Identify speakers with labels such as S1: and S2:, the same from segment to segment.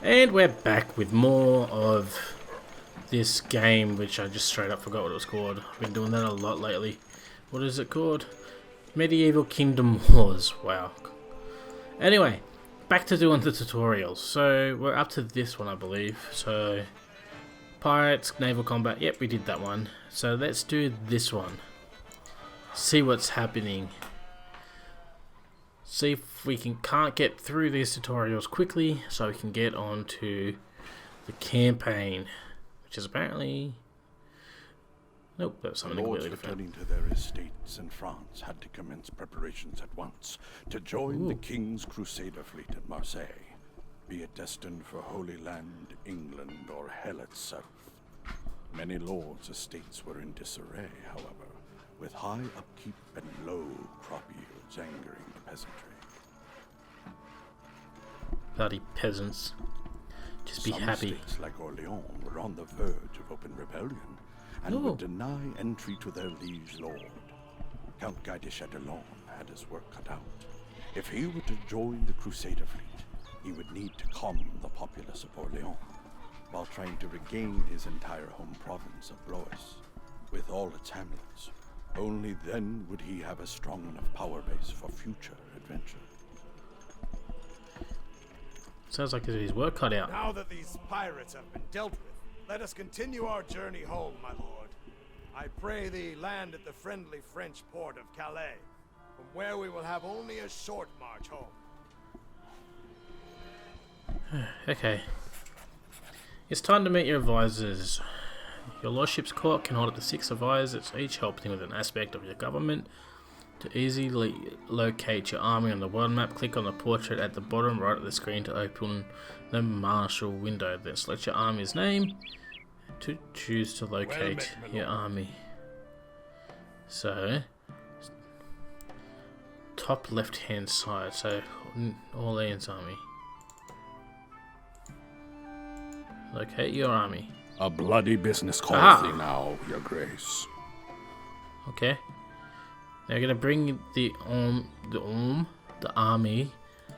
S1: And we're back with more of this game, which I just straight up forgot what it was called. I've been doing that a lot lately. What is it called? Medieval Kingdom Wars. Wow. Anyway, back to doing the tutorials. So we're up to this one, I believe. So pirates, naval combat. Yep, we did that one. So let's do this one. See what's happening. See if we can't get through these tutorials quickly, so we can get on to the campaign, which is apparently... Nope, that's something completely different.
S2: Returning to their estates in France had to commence preparations at once to join the King's Crusader fleet at Marseille, be it destined for Holy Land, England, or hell itself. Many lords' estates were in disarray, however, with high upkeep and low crop yields angering the peasantry.
S1: Bloody peasants. Just be happy.
S2: Some states like Orléans were on the verge of open rebellion and would deny entry to their liege lord. Count Guy de Chatillon had his work cut out. If he were to join the Crusader fleet, he would need to calm the populace of Orléans, while trying to regain his entire home province of Blois, with all its hamlets. Only then would he have a strong enough power base for future adventure.
S1: Sounds like his work cut out.
S3: Now that these pirates have been dealt with, let us continue our journey home, my lord. I pray thee land at the friendly French port of Calais, from where we will have only a short march home.
S1: Okay. It's time to meet your advisors. Your lordship's court can hold up to 6 advisors, each helping with an aspect of your government. To easily locate your army on the world map, click on the portrait at the bottom right of the screen to open the marshal window. Then select your army's name to choose to locate your army. So, top left hand side, so Orleans army. Locate your army.
S2: A bloody business calls thee now, your grace.
S1: Okay. Now we're gonna bring the army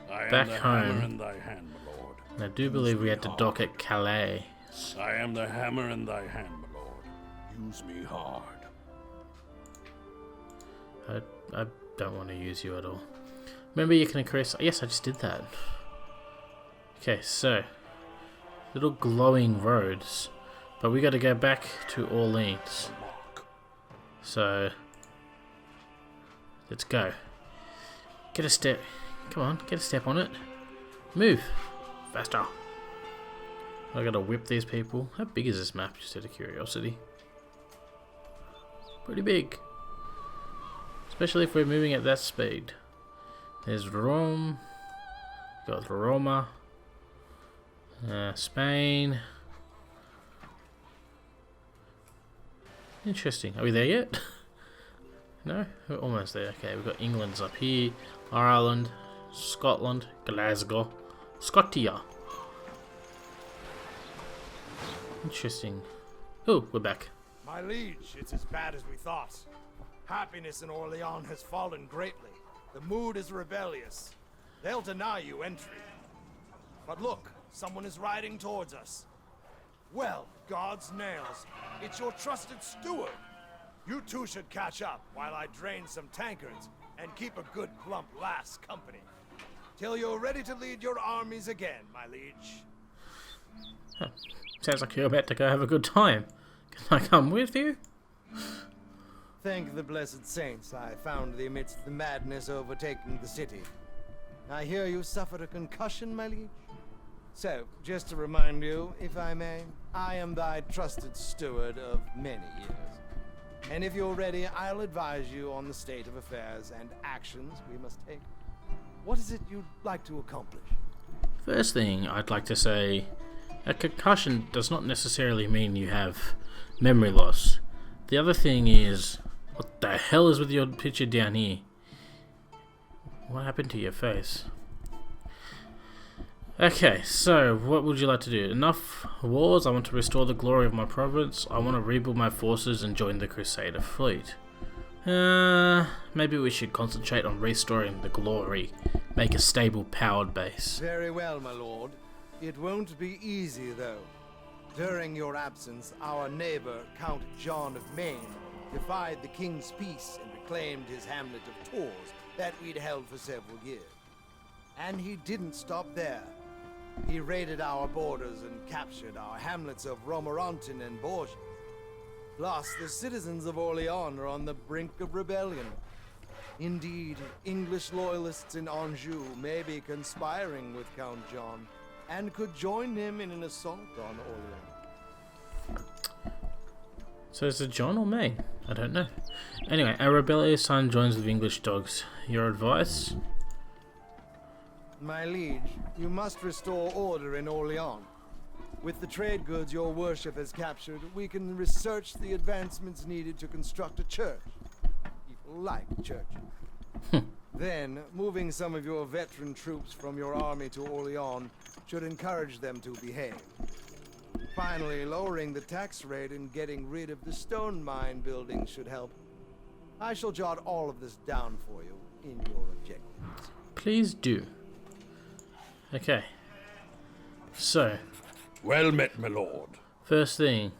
S1: back home.
S2: In thy hand, my lord.
S1: And I do believe we had to dock at Calais.
S2: I am the hammer in thy hand, my lord. Use me hard.
S1: I don't want to use you at all. Remember, you can increase. Yes, I just did that. Okay, so little glowing roads, but we got to go back to Orleans. So let's go. Get a step. Come on, get a step on it. Move faster. I gotta whip these people. How big is this map, just out of curiosity? Pretty big. Especially if we're moving at that speed. There's Rome. Got Roma. Spain. Interesting. Are we there yet? No? We're almost there. Okay, we've got England's up here. Ireland. Scotland. Glasgow. Scotia. Interesting. Oh, we're back.
S3: My liege, it's as bad as we thought. Happiness in Orléans has fallen greatly. The mood is rebellious. They'll deny you entry. But look, someone is riding towards us. Well, God's nails, it's your trusted steward. You two should catch up while I drain some tankards and keep a good plump lass company. Till you're ready to lead your armies again, my liege.
S1: Huh. Sounds like you're about to go have a good time. Can I come with you?
S4: Thank the blessed saints I found thee amidst the madness overtaking the city. I hear you suffered a concussion, my liege. So, just to remind you, if I may, I am thy trusted steward of many years. And if you're ready, I'll advise you on the state of affairs and actions we must take. What is it you'd like to accomplish?
S1: First thing I'd like to say, a concussion does not necessarily mean you have memory loss. The other thing is, what the hell is with your picture down here? What happened to your face? Okay, so what would you like to do? Enough wars. I want to restore the glory of my province. I want to rebuild my forces and join the Crusader fleet. Maybe we should concentrate on restoring the glory. Make a stable, powered base.
S4: Very well, my lord. It won't be easy, though. During your absence, our neighbor, Count John of Maine, defied the king's peace and reclaimed his hamlet of Tours that we'd held for several years. And he didn't stop there. He raided our borders and captured our hamlets of Romorantin and Bourges. Plus, the citizens of Orléans are on the brink of rebellion. Indeed, English loyalists in Anjou may be conspiring with Count John, and could join him in an assault on Orléans.
S1: So is it John or May? I don't know. Anyway, our rebellious son joins with English dogs. Your advice?
S4: My liege, you must restore order in Orléans. With the trade goods your worship has captured, we can research the advancements needed to construct a church. People like churches. Then, moving some of your veteran troops from your army to Orléans should encourage them to behave. Finally, lowering the tax rate and getting rid of the stone mine building should help. I shall jot all of this down for you in your objectives.
S1: Please do. Okay. So,
S2: Well met, my lord.
S1: first thing,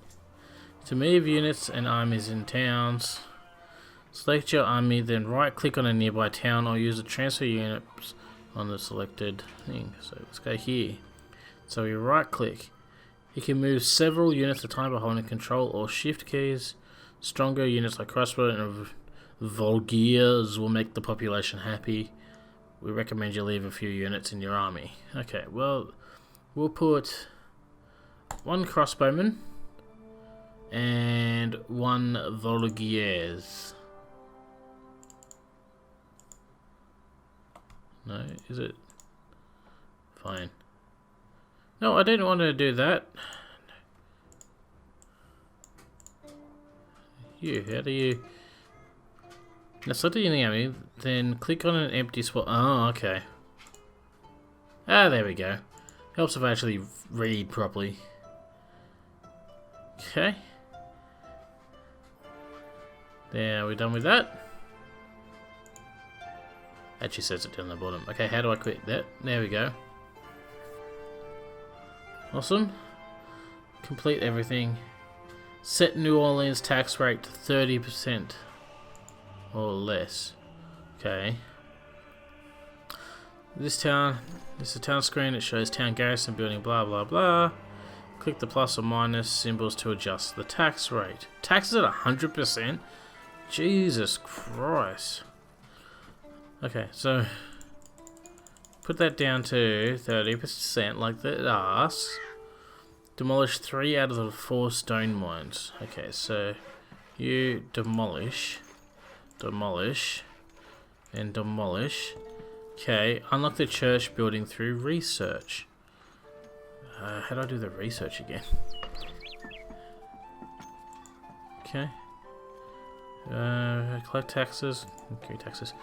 S1: to move units and armies in towns, select your army, then right click on a nearby town or use the transfer units on the selected thing. So let's go here. So we right click. You can move several units at a time by holding control or shift keys. Stronger units like crossbow and Volgears will make the population happy. We recommend you leave a few units in your army. Okay, well, we'll put one crossbowman and one Volgears. No, is it? Fine. No, I didn't want to do that. You, how do you... Now select the enemy, then click on an empty spot. Oh, okay. Ah, there we go. Helps if I actually read properly. Okay. There, we're done with that. Actually says it down the bottom. Okay, how do I quit that? There we go. Awesome. Complete everything. Set New Orleans tax rate to 30% or less. Okay. This is a town screen. It shows town garrison building, blah blah blah. Click the plus or minus symbols to adjust the tax rate. Tax is at 100%. Jesus Christ. Okay, so put that down to 30% like it asks. Demolish 3 out of the 4 stone mines. Okay, so you demolish, and demolish. Okay, unlock the church building through research. How do I do the research again? Okay. Collect taxes. Okay, taxes.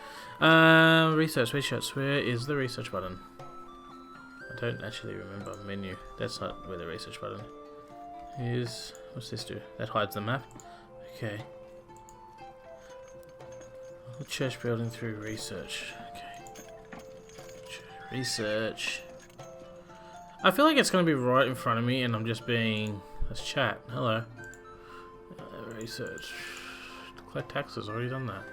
S1: Research. Where is the research button? I don't actually remember. Menu. That's not where the research button is. What's this do? That hides the map. Okay. The church building through research. Okay. Research. I feel like it's going to be right in front of me and I'm just being... Let's chat. Hello. Research. Collect taxes. Already done that.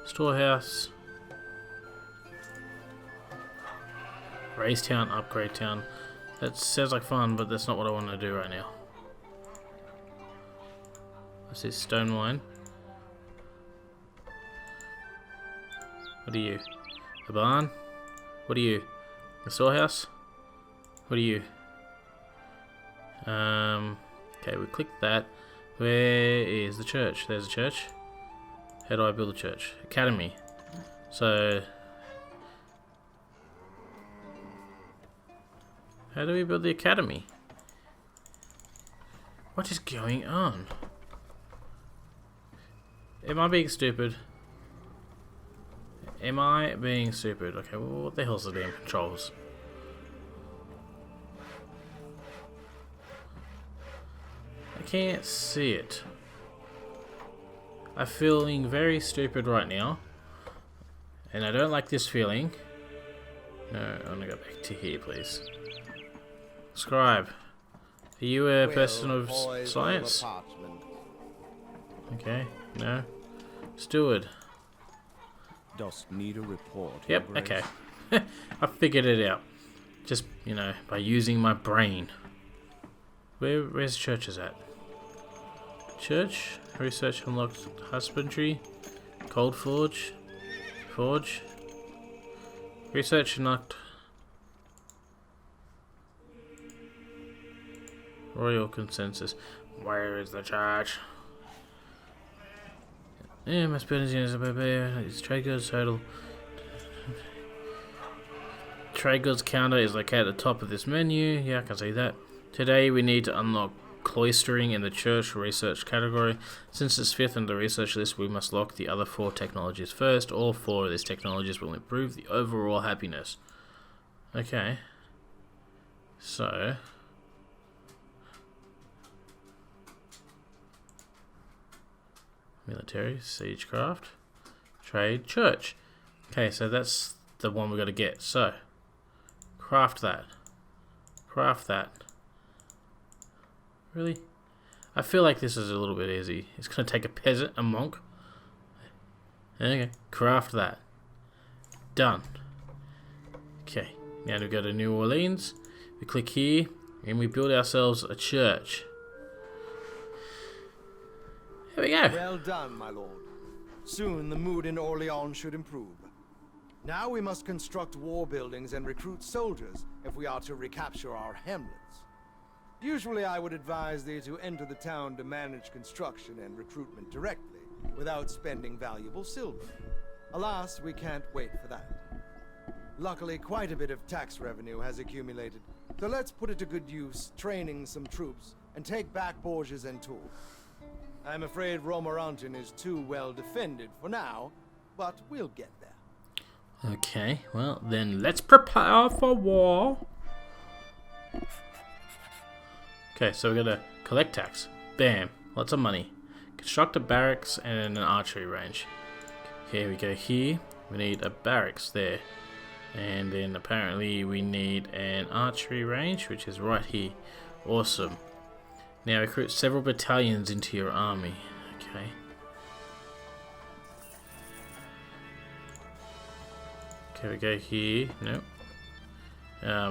S1: Storehouse. Raise town. Upgrade town. That sounds like fun, but that's not what I want to do right now. What's this? Stone mine. What are you? A barn? What are you? A storehouse? What are you? Okay, we click that. Where is the church? There's a church. How do I build a church? Academy. So, how do we build the academy? What is going on? Am I being stupid? Am I being stupid? Okay, well, what the hell's the damn controls? I can't see it. I'm feeling very stupid right now. And I don't like this feeling. No, I want to go back to here, please. Scribe. Are you a person of science? Okay, no. Steward.
S5: Dost need a report.
S1: Yep, okay. I figured it out. Just, you know, by using my brain. Where's churches at? Church? Research unlocked husbandry. Cold forge. Forge. Research unlocked. Royal consensus. Where is the church? Yeah, my spending units are prepared. It's trade goods total. Trade goods counter is located at the top of this menu. Yeah, I can see that. Today we need to unlock cloistering in the church research category. Since it's 5th on the research list, we must lock the other 4 technologies first. All 4 of these technologies will improve the overall happiness. Okay. So... military, siegecraft, trade, church. Okay, so that's the one we got to get. So, craft that. Craft that. Really? I feel like this is a little bit easy. It's going to take a peasant, a monk. Okay, craft that. Done. Okay, now we go to New Orleans. We click here, and we build ourselves a church. Here we go.
S4: Well done, my lord. Soon the mood in Orleans should improve. Now we must construct war buildings and recruit soldiers if we are to recapture our hamlets. Usually I would advise thee to enter the town to manage construction and recruitment directly, without spending valuable silver. Alas, we can't wait for that. Luckily, quite a bit of tax revenue has accumulated, so let's put it to good use, training some troops, and take back Bourges and Tours. I'm afraid Romorantin is too well defended for now, but we'll get there.
S1: Okay, well then let's prepare for war. Okay, so we're gonna collect tax. Bam, lots of money. Construct a barracks and an archery range. Okay, we go here. We need a barracks there. And then apparently we need an archery range, which is right here. Awesome. Now recruit several battalions into your army. Okay. Okay, we go here. Nope.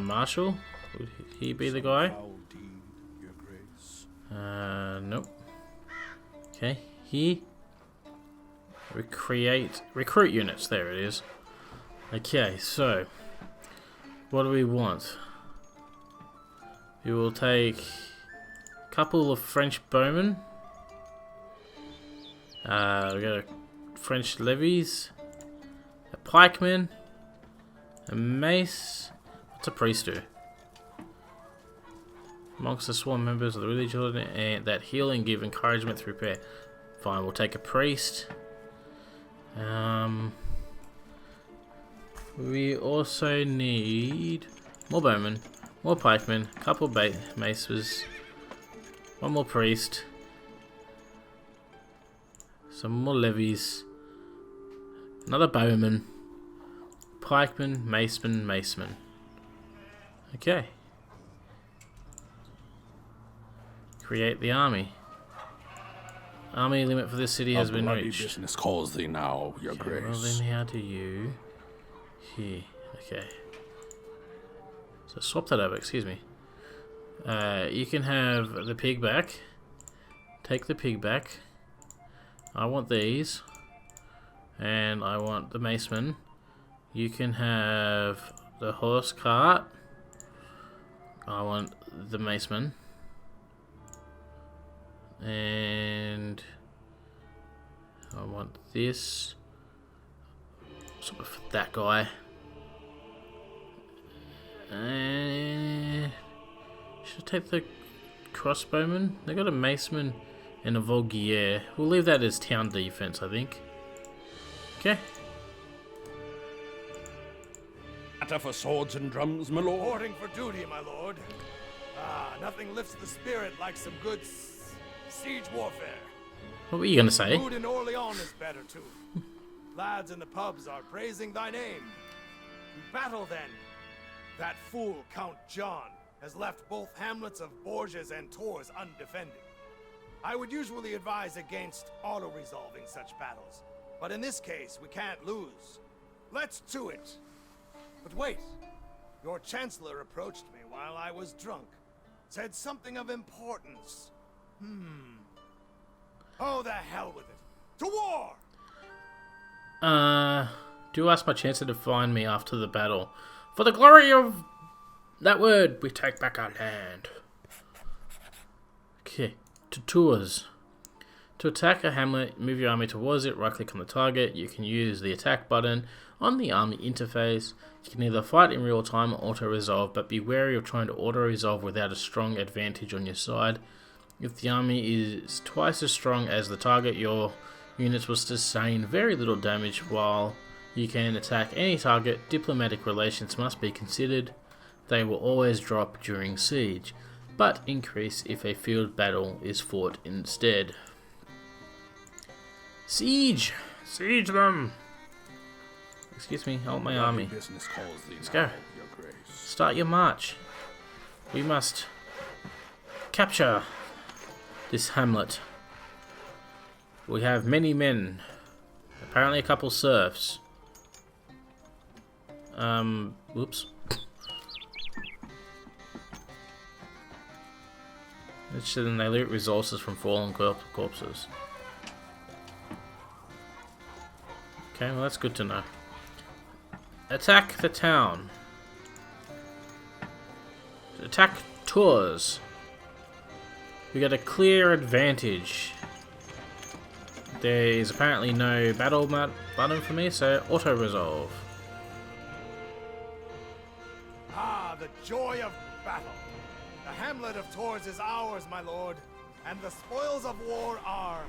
S1: Marshal. Would he be the guy? Nope. Okay, here. Recruit units. There it is. Okay, so what do we want? We will take a couple of French bowmen. We got a French levies, a pikeman, a mace. What's a priest do? Monks are sworn members of the religion and that heal and give encouragement through prayer. Fine, we'll take a priest. We also need more bowmen, more pikemen, a couple maces, one more priest, some more levies, another bowman, pikeman, maceman. Okay. Create the army. Army limit for this city has been reached.
S2: Business calls thee now, your
S1: Okay,
S2: grace.
S1: well then how do you... Here, okay. So swap that over, excuse me. You can have the pig back. Take the pig back. I want these. And I want the maceman. You can have the horse cart. I want the maceman. And I want this. Sort of that guy. And should I take the crossbowman? They got a maceman and a voguier. We'll leave that as town defense, I think. Okay.
S2: Matter for swords and drums, my lord.
S3: Reporting for duty, my lord. Ah, nothing lifts the spirit like some good siege warfare.
S1: What were you gonna say?
S3: Food in Orleans is better too. Lads in the pubs are praising thy name. To battle then, That fool, Count John, has left both hamlets of Bourges and Tours undefended. I would usually advise against auto-resolving such battles, but in this case, we can't lose. Let's to it. But wait, your Chancellor approached me while I was drunk. Said something of importance. Oh, the hell with it. To war!
S1: Do ask my Chancellor to find me after the battle. For the glory of that word, we take back our land. Okay, to Tours. To attack a hamlet, move your army towards it, right click on the target. You can use the attack button on the army interface. You can either fight in real time or auto-resolve, but be wary of trying to auto-resolve without a strong advantage on your side. If the army is twice as strong as the target, your units will sustain very little damage. While you can attack any target, diplomatic relations must be considered. They will always drop during siege, but increase if a field battle is fought instead. Siege! Siege them! Excuse me, hold my army. Let's go. Start your march. We must capture this hamlet. We have many men. Apparently a couple serfs. Whoops. Then they loot resources from fallen corpses. Okay, well that's good to know. Attack the town. Attack Tours. We got a clear advantage. There is apparently no battle button for me, so auto-resolve.
S3: Ah, the joy of battle. The hamlet of Tours is ours, my lord, and the spoils of war are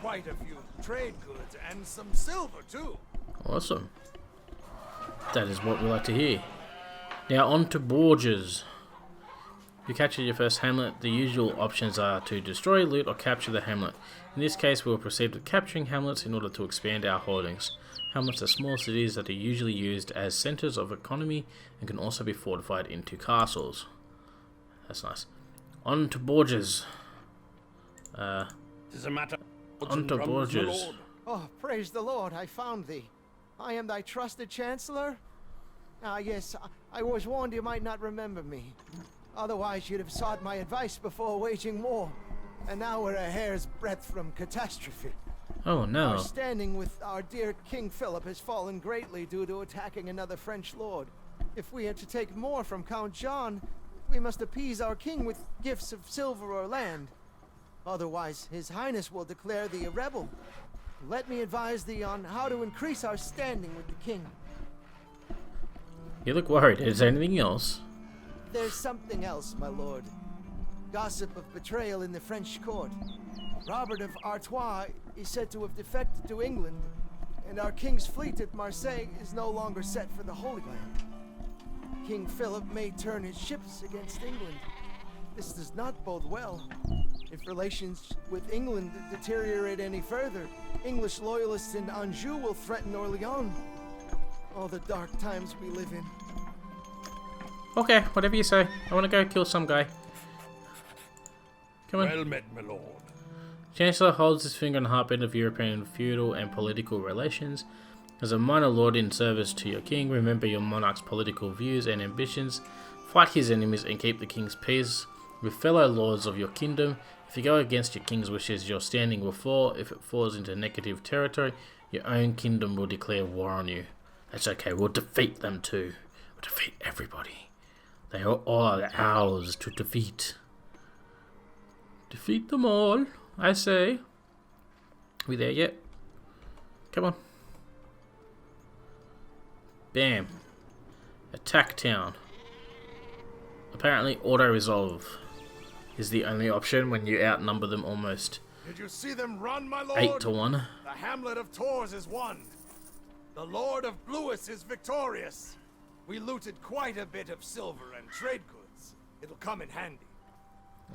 S3: quite a few trade goods and some silver too.
S1: Awesome. That is what we like to hear. Now on to Bourges. If you capture your first hamlet, the usual options are to destroy, loot, or capture the hamlet. In this case, we will proceed with capturing hamlets in order to expand our holdings. Hamlets are small cities that are usually used as centres of economy and can also be fortified into castles. That's nice. On to Bourges.
S2: Tis a matter.
S1: On to Bourges.
S4: Oh, praise the Lord, I found thee. I am thy trusted Chancellor? Ah, yes, I was warned you might not remember me. Otherwise, you'd have sought my advice before waging war. And now we're a hair's breadth from catastrophe.
S1: Oh no.
S4: Our standing with our dear King Philip has fallen greatly due to attacking another French lord. If we are to take more from Count John, we must appease our king with gifts of silver or land. Otherwise, His Highness will declare thee a rebel. Let me advise thee on how to increase our standing with the king.
S1: You look worried. Is there anything else?
S4: There's something else, my lord. Gossip of betrayal in the French court. Robert of Artois is said to have defected to England, and our king's fleet at Marseille is no longer set for the Holy Land. King Philip may turn his ships against England. This does not bode well. If relations with England deteriorate any further, English loyalists in Anjou will threaten Orleans. All the dark times we live in.
S1: Okay, whatever you say. I want to go kill some guy. Come on.
S2: Well met, my lord.
S1: Chancellor holds his finger on the heartbeat of European feudal and political relations. As a minor lord in service to your king, remember your monarch's political views and ambitions. Fight his enemies and keep the king's peace with fellow lords of your kingdom. If you go against your king's wishes, your standing will fall. If it falls into negative territory, your own kingdom will declare war on you. That's okay, we'll defeat them too. We'll defeat everybody. They are all ours to defeat. Defeat them all, I say. We there yet? Come on. Bam. Attack town. Apparently auto-resolve is the only option when you outnumber them almost
S3: Did you see them run, my lord?
S1: 8 to 1.
S3: The hamlet of Tours is won. The Lord of Bluis is victorious. We looted quite a bit of silver and trade goods. It'll come in handy.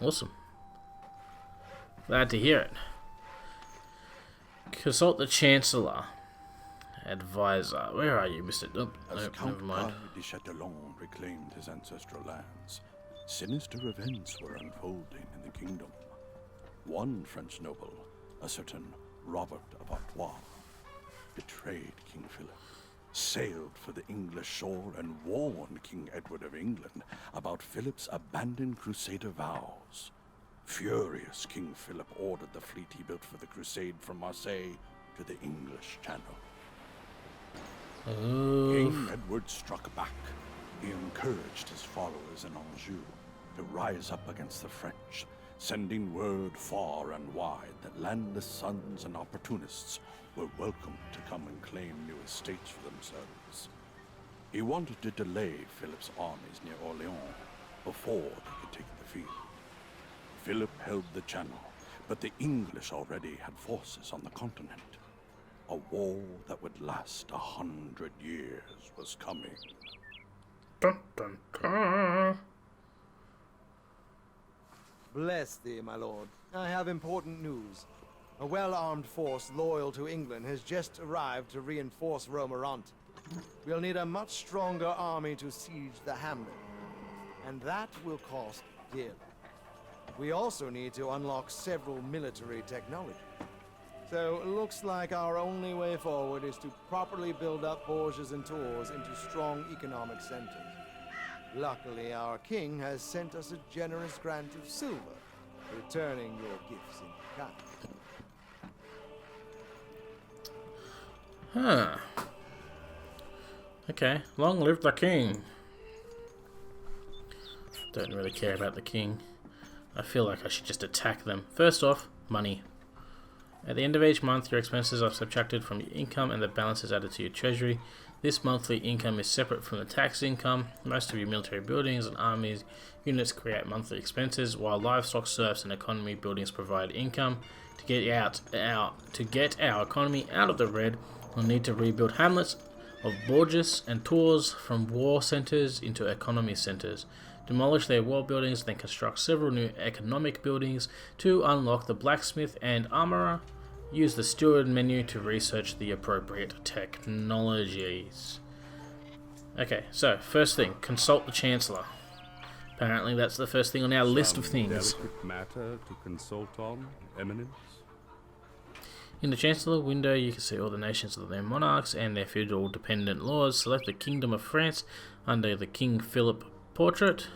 S1: Awesome. Glad to hear it. Consult the Chancellor. advisor. Where are you, Mr. Oh,
S2: As
S1: nope,
S2: Count
S1: never mind.
S2: Guy de Chatillon reclaimed his ancestral lands, sinister events were unfolding in the kingdom. One French noble, a certain Robert of Artois, betrayed King Philip, sailed for the English shore, and warned King Edward of England about Philip's abandoned Crusader vows. Furious, King Philip ordered the fleet he built for the crusade from Marseille to the English Channel. King Edward struck back. He encouraged his followers in Anjou to rise up against the French, sending word far and wide that landless sons and opportunists were welcome to come and claim new estates for themselves. He wanted to delay Philip's armies near Orleans before they could take the field. Philip held the Channel, but the English already had forces on the continent. A war that would last 100 years was coming.
S1: Dun, dun, dun.
S4: Bless thee, my lord. I have important news. A well-armed force loyal to England has just arrived to reinforce Romerant. We'll need a much stronger army to siege the hamlet, and that will cost dearly. We also need to unlock several military technologies. So it looks like our only way forward is to properly build up Bourges and Tours into strong economic centers. Luckily, our king has sent us a generous grant of silver, returning your gifts in kind.
S1: Huh. Okay. Long live the king. Don't really care about the king. I feel like I should just attack them. First off, money. At the end of each month, your expenses are subtracted from your income and the balance is added to your treasury. This monthly income is separate from the tax income. Most of your military buildings and armies units create monthly expenses, while livestock, serfs, and economy buildings provide income. To get our economy out of the red, we'll need to rebuild hamlets of Bourges and Tours from war centers into economy centers. Demolish their war buildings, then construct several new economic buildings to unlock the blacksmith and armorer. Use the steward menu to research the appropriate technologies. Okay, so first thing, consult the Chancellor. Apparently that's the first thing on our list of things.
S5: Delicate matter to consult on, Eminence?
S1: In the Chancellor window, you can see all the nations of their monarchs and their feudal dependent laws. Select the Kingdom of France under the King Philip portrait.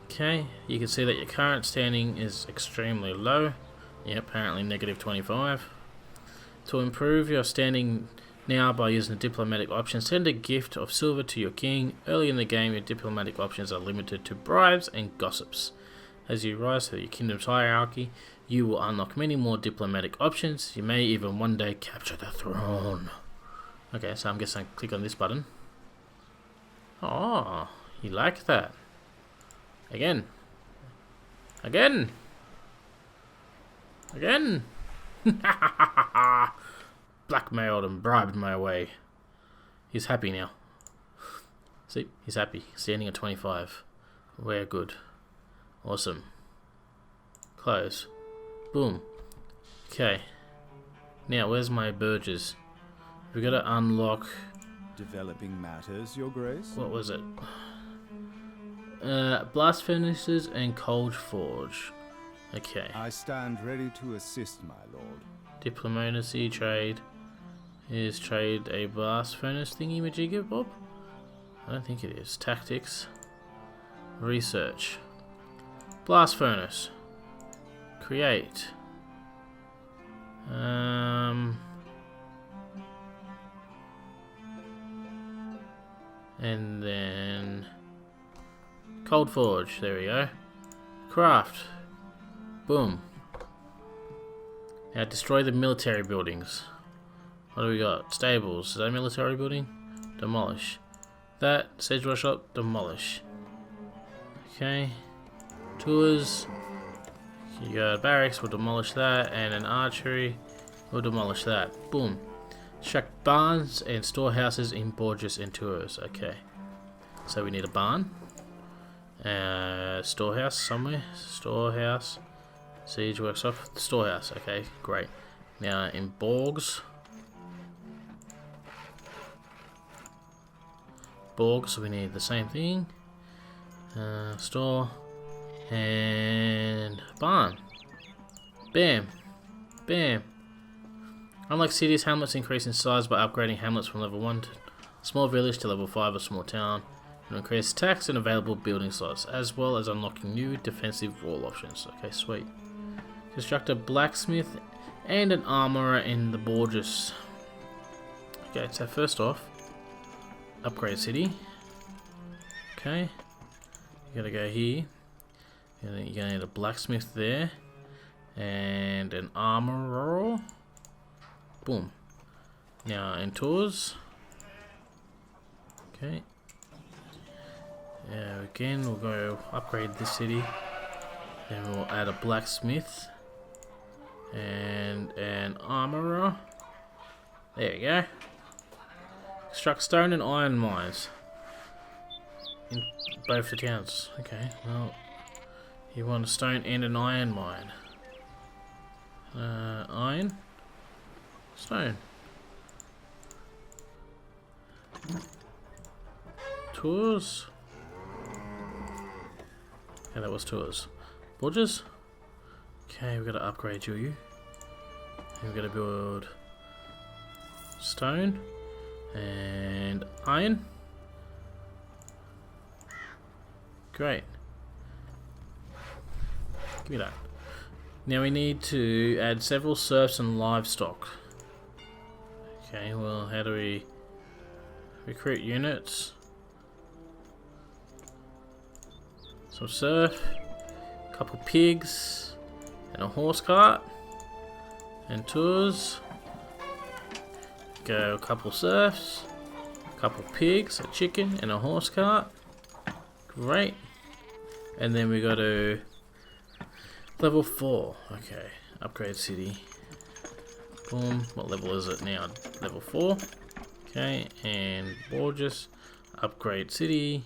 S1: Okay, you can see that your current standing is extremely low. Yeah, apparently negative 25. To improve your standing now by using the diplomatic option, send a gift of silver to your king. Early in the game, your diplomatic options are limited to bribes and gossips. As you rise through your kingdom's hierarchy, you will unlock many more diplomatic options. You may even one day capture the throne. Okay, so I'm guessing I click on this button. Oh, you like that. Again. Again. Again. Blackmailed and bribed my way. He's happy now. See, he's happy. Standing at 25. We're good. Awesome. Close. Boom. Okay. Now, where's my Burgess? We gotta unlock...
S5: Developing matters, Your Grace?
S1: What was it? Blast furnaces and cold forge. Okay.
S5: I stand ready to assist, my lord.
S1: Diplomacy, trade. Is trade a blast furnace thingy majigger, Bob? I don't think it is. Tactics. Research. Blast furnace. Create. And then cold forge, there we go. Craft. Boom. Now destroy the military buildings. What do we got? Stables, is that a military building? Demolish. That, Sage Workshop, demolish. Okay. Tours. You got barracks, we'll demolish that, and an archery, we'll demolish that. Boom. Shack barns and storehouses in Bourges and Tours. Okay. So we need a barn. Storehouse somewhere. Storehouse. Siege workshop. Storehouse. Okay, great. Now in Bourges, Borg, so we need the same thing. Store and barn. Bam, bam. Unlike cities, hamlets increase in size by upgrading hamlets from level 1 to small village to level 5 or small town, and increase tax and available building slots, as well as unlocking new defensive wall options. Okay, sweet. Construct a blacksmith and an armorer in the Borges. Okay, so first off, upgrade city. Okay, you gotta go here. You're gonna need a blacksmith there, and an armorer. Boom. Now in tours. Okay. Again, we'll go upgrade this city. Then we'll add a blacksmith and an armorer. There you go. Construct stone and iron mines in both the towns. Okay, well, you want a stone and an iron mine. Iron, stone. Tours. Okay, that was tours. Borges. Okay, we've got to upgrade you. We've got to build stone and iron. Great. Give me that. Now we need to add several serfs and livestock. Okay, well, how do we recruit units? Some serf, a couple pigs, and a horse cart, and tours. Go a couple serfs, a couple pigs, a chicken, and a horse cart. Great. And then we go to level 4. Okay, upgrade city. Boom. What level is it now? Level 4. Okay, and Borges, upgrade city.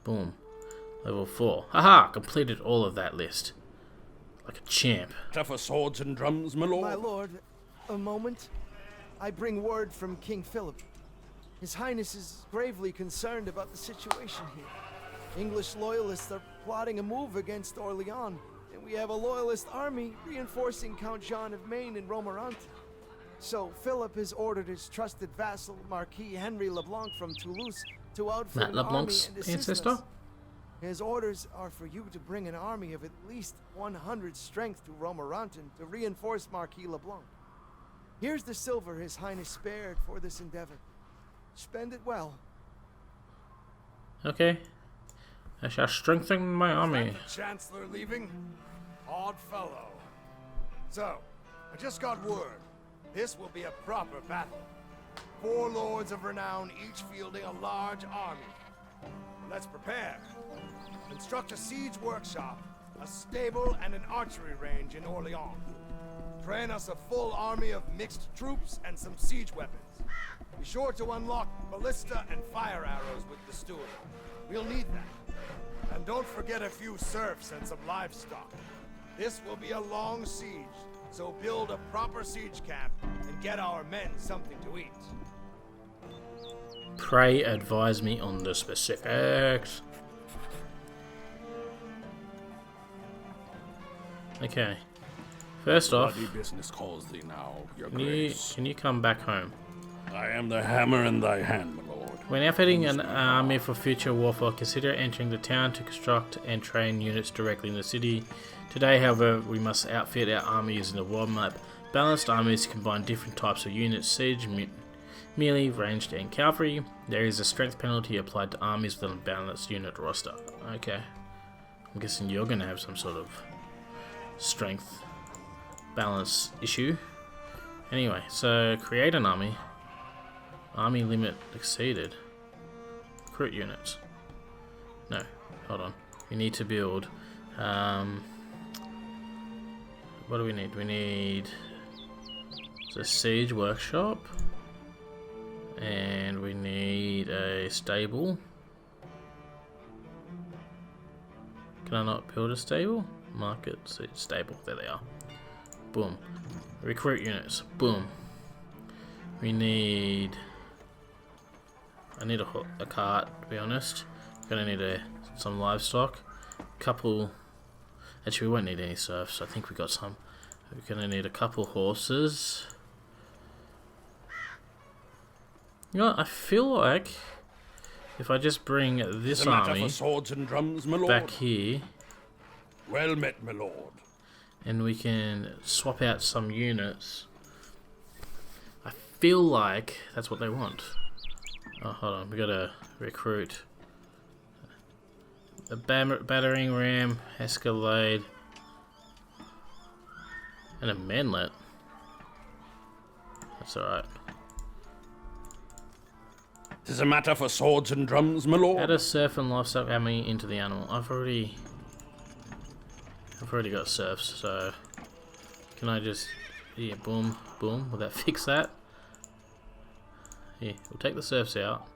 S1: Boom. Level 4. Haha! Completed all of that list. Like a champ.
S2: Tougher swords and drums, my lord.
S4: My lord, a moment. I bring word from King Philip. His Highness is gravely concerned about the situation here. English loyalists are plotting a move against Orleans, and we have a loyalist army reinforcing Count John of Maine and Romerant. So Philip has ordered his trusted vassal, Marquis Henry LeBlanc from Toulouse, to outfit
S1: Matt
S4: an army
S1: LeBlanc's
S4: and assist
S1: ancestor?
S4: us. His orders are for you to bring an army of at least 100 strength to Romorantin to reinforce Marquis LeBlanc. Here's the silver His Highness spared for this endeavor. Spend it well.
S1: Okay. I shall strengthen my army.
S3: Is that the Chancellor leaving? Odd fellow. So, I just got word. This will be a proper battle. 4 lords of renown, each fielding a large army. Let's prepare. Construct a siege workshop, a stable, and an archery range in Orleans. Train us a full army of mixed troops and some siege weapons. Be sure to unlock ballista and fire arrows with the steward. We'll need that. And don't forget a few serfs and some livestock. This will be a long siege, so build a proper siege camp and get our men something to eat.
S1: Pray advise me on the specifics. Okay. First off,
S2: Bloody business calls thee now, your
S1: can
S2: grace.
S1: you come back home?
S2: I am the hammer in thy hand, my lord.
S1: When outfitting an army for future warfare, consider entering the town to construct and train units directly in the city. Today, however, we must outfit our army using the world map. Balanced armies combine different types of units: siege, melee, ranged, and cavalry. There is a strength penalty applied to armies with an unbalanced unit roster. Okay. I'm guessing you're going to have some sort of strength balance issue. Anyway, so create an army. Army limit exceeded. Recruit units. No, hold on. We need to build. What do we need? We need the siege workshop. And we need a stable. Can I not build a stable? Market, stable. There they are. Boom. Recruit units. Boom. We need I need a cart, to be honest. Gonna need some livestock. Couple. Actually, we won't need any serfs. I think we got some. We're gonna need a couple horses. You know what? I feel like if I just bring this army
S2: for swords and drums, my lord.
S1: back here,
S2: Well met, my lord.
S1: and we can swap out some units. I feel like that's what they want. Oh, hold on. We gotta recruit a battering ram, escalade, and a manlet. That's alright.
S2: Tis a matter for swords and drums, my lord.
S1: Add a serf and livestock army into the animal. I've already got serfs, so can I just boom, boom? Will that fix that? Yeah, we'll take the serfs out.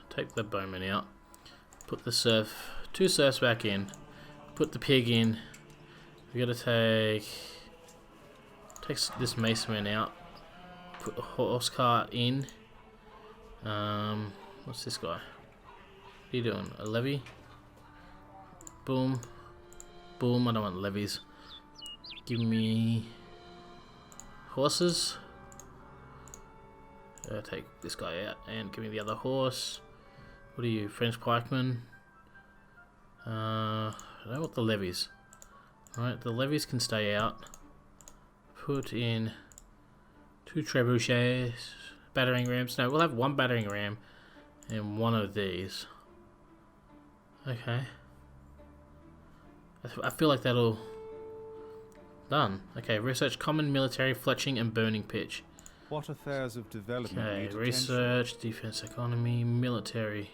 S1: Take the bowman out. Put the two serfs back in. Put the pig in. We gotta take this maceman out. Put the horse cart in. What's this guy? What are you doing? A levy? Boom. Boom. I don't want levies. Give me horses. Take this guy out and give me the other horse. What are you, French pikeman? I don't want the levies. Alright, the levies can stay out. Put in 2 trebuchets, battering rams. No, we'll have 1 battering ram and 1 of these. Okay. I feel like that'll... Done. Okay, research common military, fletching and burning pitch.
S5: What affairs of development
S1: Okay,
S5: need attention?
S1: research, defense, economy, military.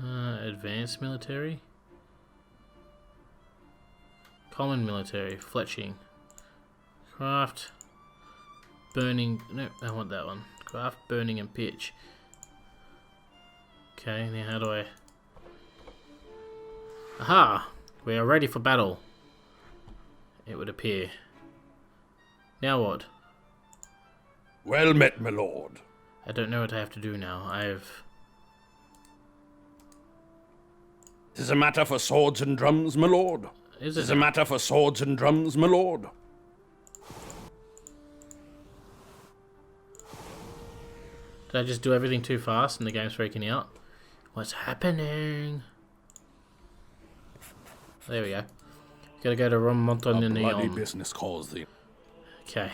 S1: Advanced military. Common military, fletching. Craft. Burning. No, I want that one. Craft, burning, and pitch. Okay, now how do I... Aha! We are ready for battle. It would appear. Now what?
S2: Well met, my lord.
S1: I don't know what I have to do now.
S2: Tis a matter for swords and drums, my lord.
S1: Is
S2: Tis
S1: it?
S2: a matter for swords and drums, my lord.
S1: Did I just do everything too fast and the game's freaking out? What's happening? There we go. Gotta go to
S2: A bloody
S1: Romonton.
S2: business calls thee.
S1: Okay.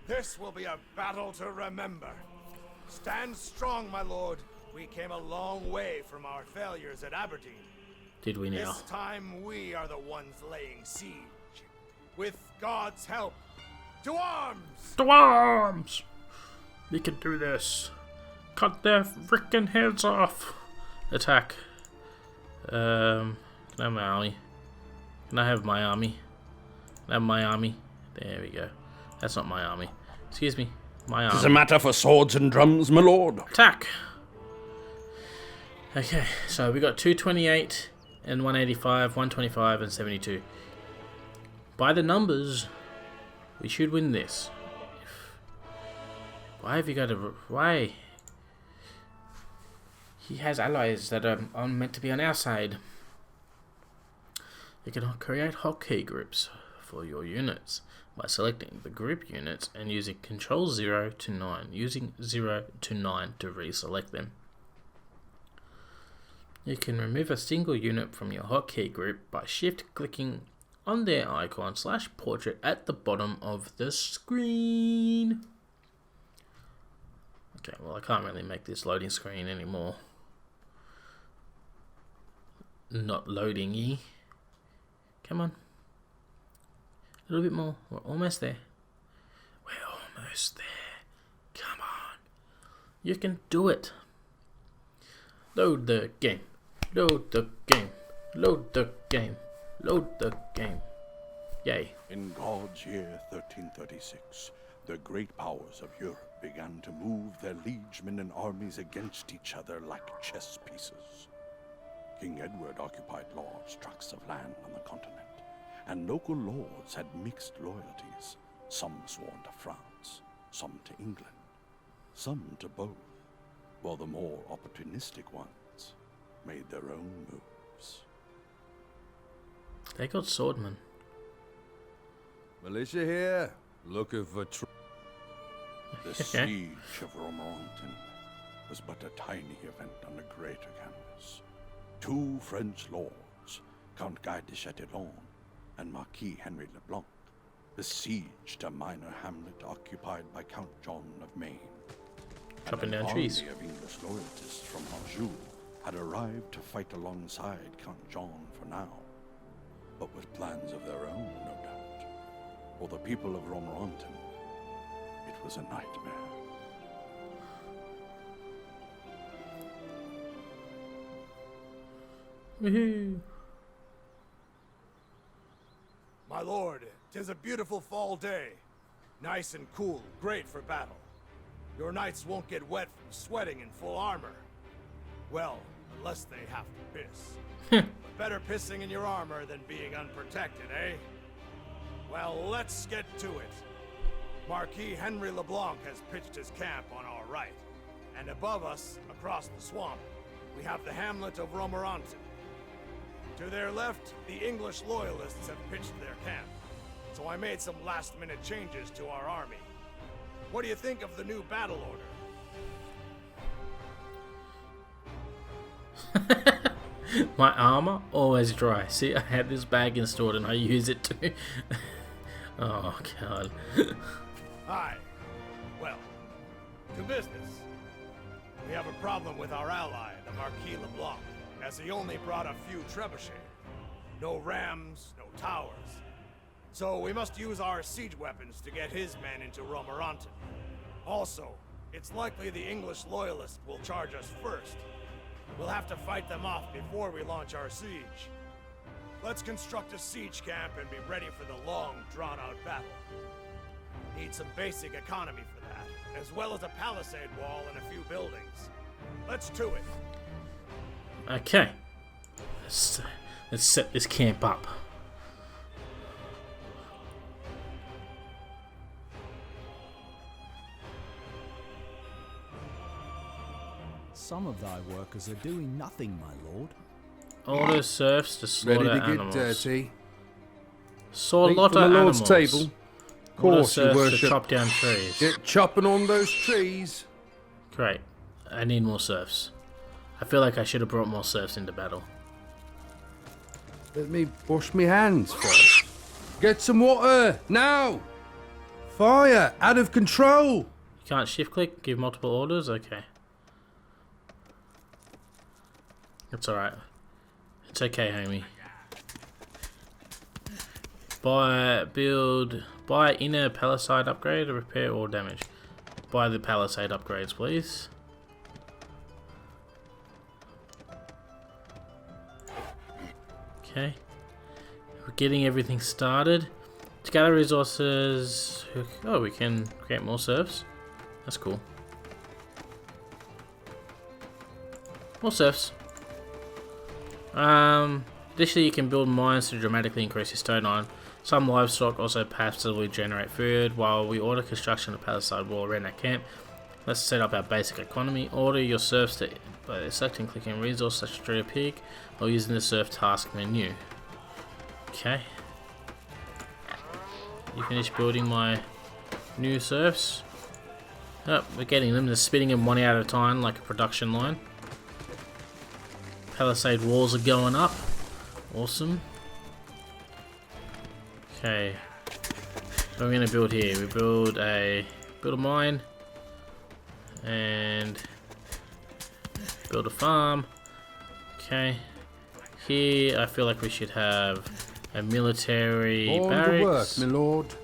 S3: This will be a battle to remember. Stand strong, my lord. We came a long way from our failures at Aberdeen.
S1: Did we now?
S3: This time we are the ones laying siege. With God's help, to arms!
S1: To arms! We can do this. Cut their frickin' heads off. Attack. Can I have my army? Can I have my army? Can I have my army? There we go. That's not my army. Excuse me. My
S2: Tis a
S1: army.
S2: matter for swords and drums, my lord.
S1: Attack! Okay, so we got 228 and 185, 125 and 72. By the numbers, we should win this. Why have you got to... Why? He has allies that are meant to be on our side. You can create hotkey groups for your units by selecting the group units and using Control 0 to 9, using 0 to 9 to reselect them. You can remove a single unit from your hotkey group by shift-clicking on their icon / portrait at the bottom of the screen. Okay, well I can't really make this loading screen anymore. Not loading-y. Come on. A little bit more. We're almost there. We're almost there. Come on. You can do it. Load the game. Load the game. Load the game. Load the game. Yay.
S2: In God's year 1336, the great powers of Europe began to move their liegemen and armies against each other like chess pieces. King Edward occupied large tracts of land on the continent, and local lords had mixed loyalties. Some sworn to France, some to England, some to both, while the more opportunistic ones made their own moves.
S1: They got swordmen.
S6: Militia here, looking for
S2: The siege of Romorantin was but a tiny event on a greater canvas. 2 French lords, Count Guy de Chatillon and Marquis Henry Leblanc, besieged a minor hamlet occupied by Count John of Maine.
S1: Chopping
S2: An
S1: down trees.
S2: army of English loyalists from Anjou had arrived to fight alongside Count John for now, but with plans of their own, no doubt. For the people of Romorantin, it was a nightmare.
S1: Woohoo!
S3: My lord, 'tis a beautiful fall day. Nice and cool, great for battle. Your knights won't get wet from sweating in full armor. Well, unless they have to piss. But better pissing in your armor than being unprotected, eh? Well, let's get to it. Marquis Henry Leblanc has pitched his camp on our right. And above us, across the swamp, we have the hamlet of Romorantin. To their left, the English loyalists have pitched their camp. So I made some last-minute changes to our army. What do you think of the new battle order?
S1: My armor always dry. See, I had this bag installed and I use it too. Oh god.
S3: Aye. Well, to business. We have a problem with our ally, the Marquis Leblanc, as he only brought a few trebuchets. No rams, no towers. So we must use our siege weapons to get his men into Romorantin. Also, it's likely the English loyalists will charge us first. We'll have to fight them off before we launch our siege. Let's construct a siege camp and be ready for the long, drawn-out battle. Need some basic economy for that, as well as a palisade wall and a few buildings. Let's to it.
S1: Okay. Let's set this camp up.
S7: Some of thy workers are doing nothing, my lord.
S1: Order serfs to slaughter
S6: ready to get
S1: animals.
S6: dirty.
S1: Slaughter
S6: From the Lord's
S1: animals.
S6: table.
S1: Order
S6: Course, your
S1: serfs to
S6: worship.
S1: chop down trees.
S6: Get chopping on those trees.
S1: Great. I need more serfs. I feel like I should have brought more serfs into battle.
S6: Let me wash my hands first. Get some water, now! Fire, out of control!
S1: You can't shift click, give multiple orders? Okay. It's alright. It's okay, homie. Buy inner palisade upgrade, repair or damage. Buy the palisade upgrades, please. Okay. We're getting everything started. To gather resources. Oh, we can create more serfs. That's cool. More serfs. Additionally, you can build mines to dramatically increase your stone iron. Some livestock also passively generate food. While we order construction of palisade wall around our camp, let's set up our basic economy. Order your serfs by selecting and clicking resource such as tree or pig, or using the serf task menu. Okay. You finish building my new serfs. Oh, we're getting them. They're spitting them one out at a time like a production line. Palisade walls are going up. Awesome. Okay. What are we gonna build here? We build a mine and build a farm. Okay. Here I feel like we should have a military
S6: On
S1: barracks.
S6: the work, my lord.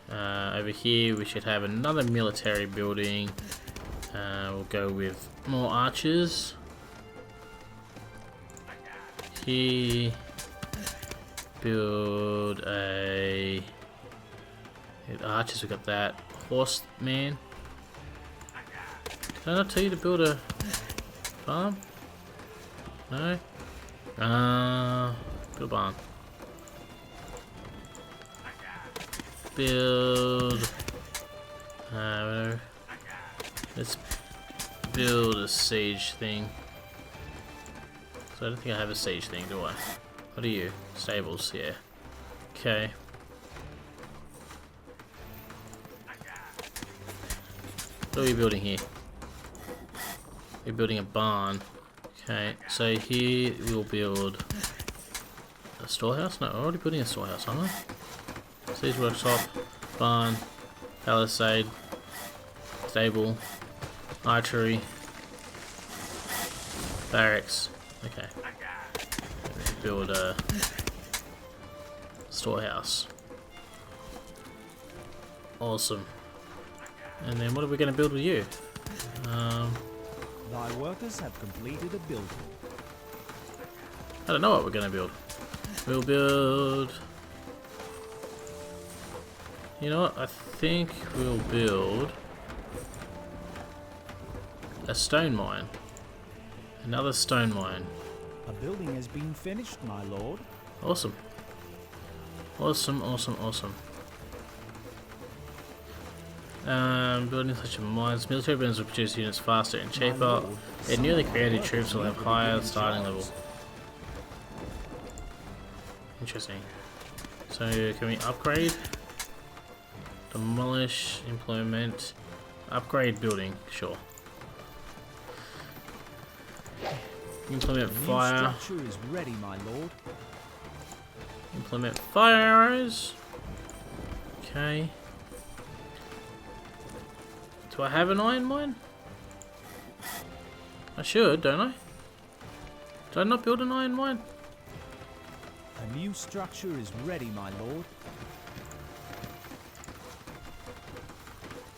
S1: Over here we should have another military building. We'll go with more archers. Here, build a archers. We got that horseman. Did I not tell you to build a farm? No. Build a barn. Build. Let's build a siege thing. So I don't think I have a siege thing, do I? What are you? Stables, yeah. Okay. What are we building here? We're building a barn. Okay, so here we'll build a storehouse? No, we're already building a storehouse, aren't we? Siege workshop, barn, palisade, stable, archery, barracks. Okay. Build a storehouse. Awesome. And then what are we going to build with you?
S7: Thy workers have completed a building.
S1: I don't know what we're going to build. We'll build... You know what? I think we'll build a stone mine. Another stone mine.
S7: A building has been finished, my lord.
S1: Awesome. Awesome, awesome, awesome. Building such a mines. Military buildings will produce units faster and cheaper. Their newly created troops will have higher starting level. Interesting. So can we upgrade? Demolish, implement, upgrade building, sure. Implement fire.
S7: New structure is ready, my lord.
S1: Implement fire arrows. Okay. Do I have an iron mine? I should, don't I? Did I not build an iron mine?
S7: A new structure is ready, my lord.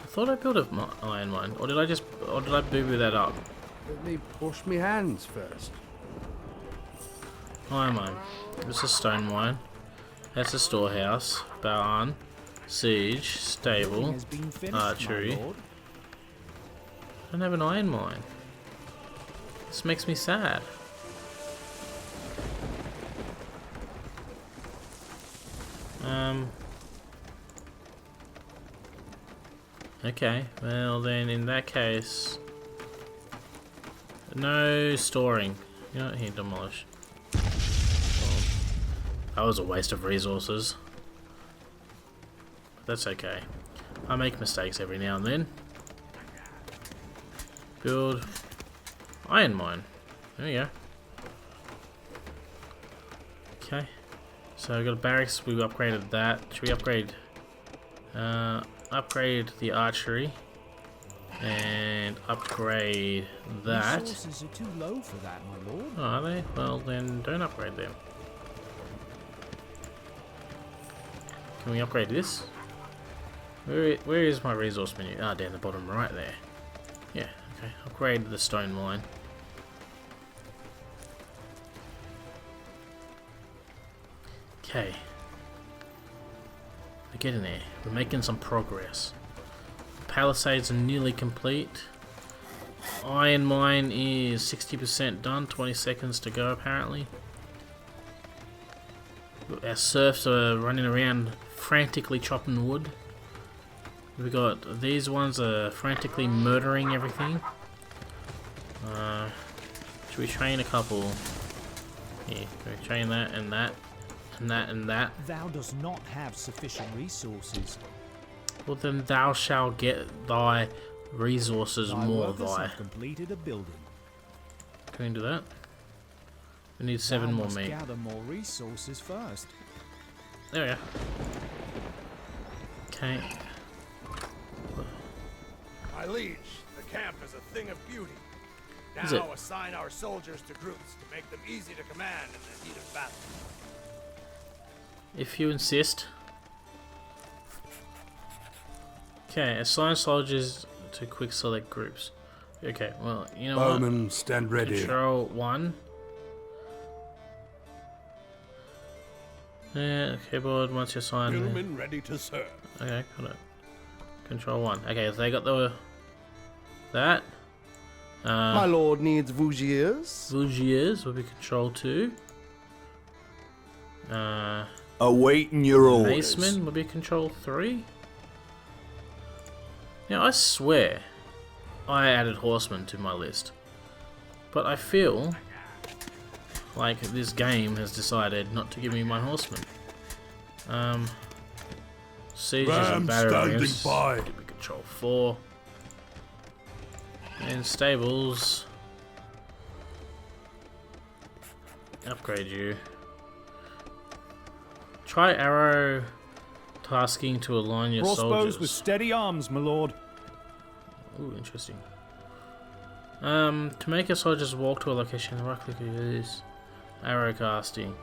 S1: I thought I built an iron mine, or did I boo that up?
S6: Let me wash me hands first.
S1: Iron mine. This is a stone mine. That's a storehouse, barn, siege, stable,
S7: Has been finished,
S1: archery.
S7: my lord.
S1: I don't have an iron mine. This makes me sad. Okay, well then in that case, no storing. You know what, here, demolish. Well, that was a waste of resources. But that's okay. I make mistakes every now and then. Build iron mine. There we go. Okay. So we got a barracks, we upgraded that. Should we upgrade upgrade the archery and upgrade that?
S7: Resources are too low for that, my lord.
S1: Oh, are they? Well then don't upgrade them. Can we upgrade this? Where is my resource menu? Ah, down the bottom right there. Yeah, okay. Upgrade the stone mine. Okay. We're getting there. We're making some progress. Palisades are nearly complete. Iron mine is 60% done. 20 seconds to go apparently. Our serfs are running around frantically chopping wood. We got these ones are frantically murdering everything. Should we train a couple? Yeah, can we train that and that and that and that?
S7: Thou dost not have sufficient resources.
S1: Well then thou shalt get thy resources
S7: Thy
S1: more
S7: workers
S1: thy.
S7: have completed a building.
S1: Can we do that? We need 7
S7: Thou
S1: more
S7: must
S1: meat.
S7: gather more resources first.
S1: There we go. Okay.
S3: My liege, the camp is a thing of beauty.
S1: Is it?
S3: Now assign our soldiers to groups to make them easy to command in the heat of battle.
S1: If you insist. Okay, assign soldiers to quick select groups. Okay, well, you know what?
S6: Bowmen, stand ready.
S1: Control 1. Yeah, keyboard once you're signed.
S2: Gentlemen ready to serve.
S1: Okay, got it. Control 1. Okay, so they got the that.
S4: My lord needs Vougiers.
S1: Vougiers will be control 2.
S2: Awaiting your orders.
S1: Macemen will be control 3. Now I swear, I added horsemen to my list. But I feel like this game has decided not to give me my horsemen. Sieges and barriers. Give me control 4. And stables. Upgrade you. Try arrow tasking to align your
S7: Crossbows
S1: soldiers.
S7: with steady arms, my lord.
S1: Ooh, interesting. To make your soldiers walk to a location, right click use arrow casting.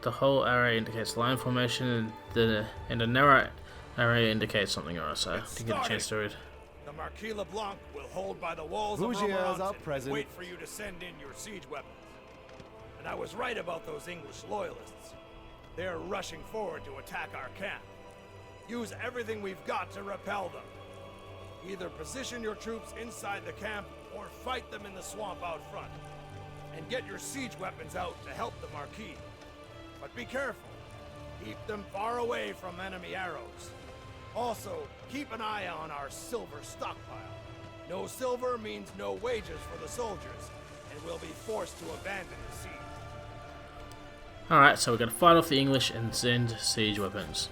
S1: The whole arrow indicates line formation, and a narrow arrow indicates something else. So I didn't get a chance to read.
S3: The Marquis LeBlanc will hold by the walls
S4: Bougiers
S3: of Romorantin
S4: are
S3: and
S4: present.
S3: wait for you to send in your siege weapons. And I was right about those English loyalists. They're rushing forward to attack our camp. Use everything we've got to repel them. Either position your troops inside the camp or fight them in the swamp out front. And get your siege weapons out to help the Marquis. But be careful. Keep them far away from enemy arrows. Also, keep an eye on our silver stockpile. No silver means no wages for the soldiers, and we'll be forced to abandon the siege.
S1: Alright, so we're going to fight off the English and send siege weapons.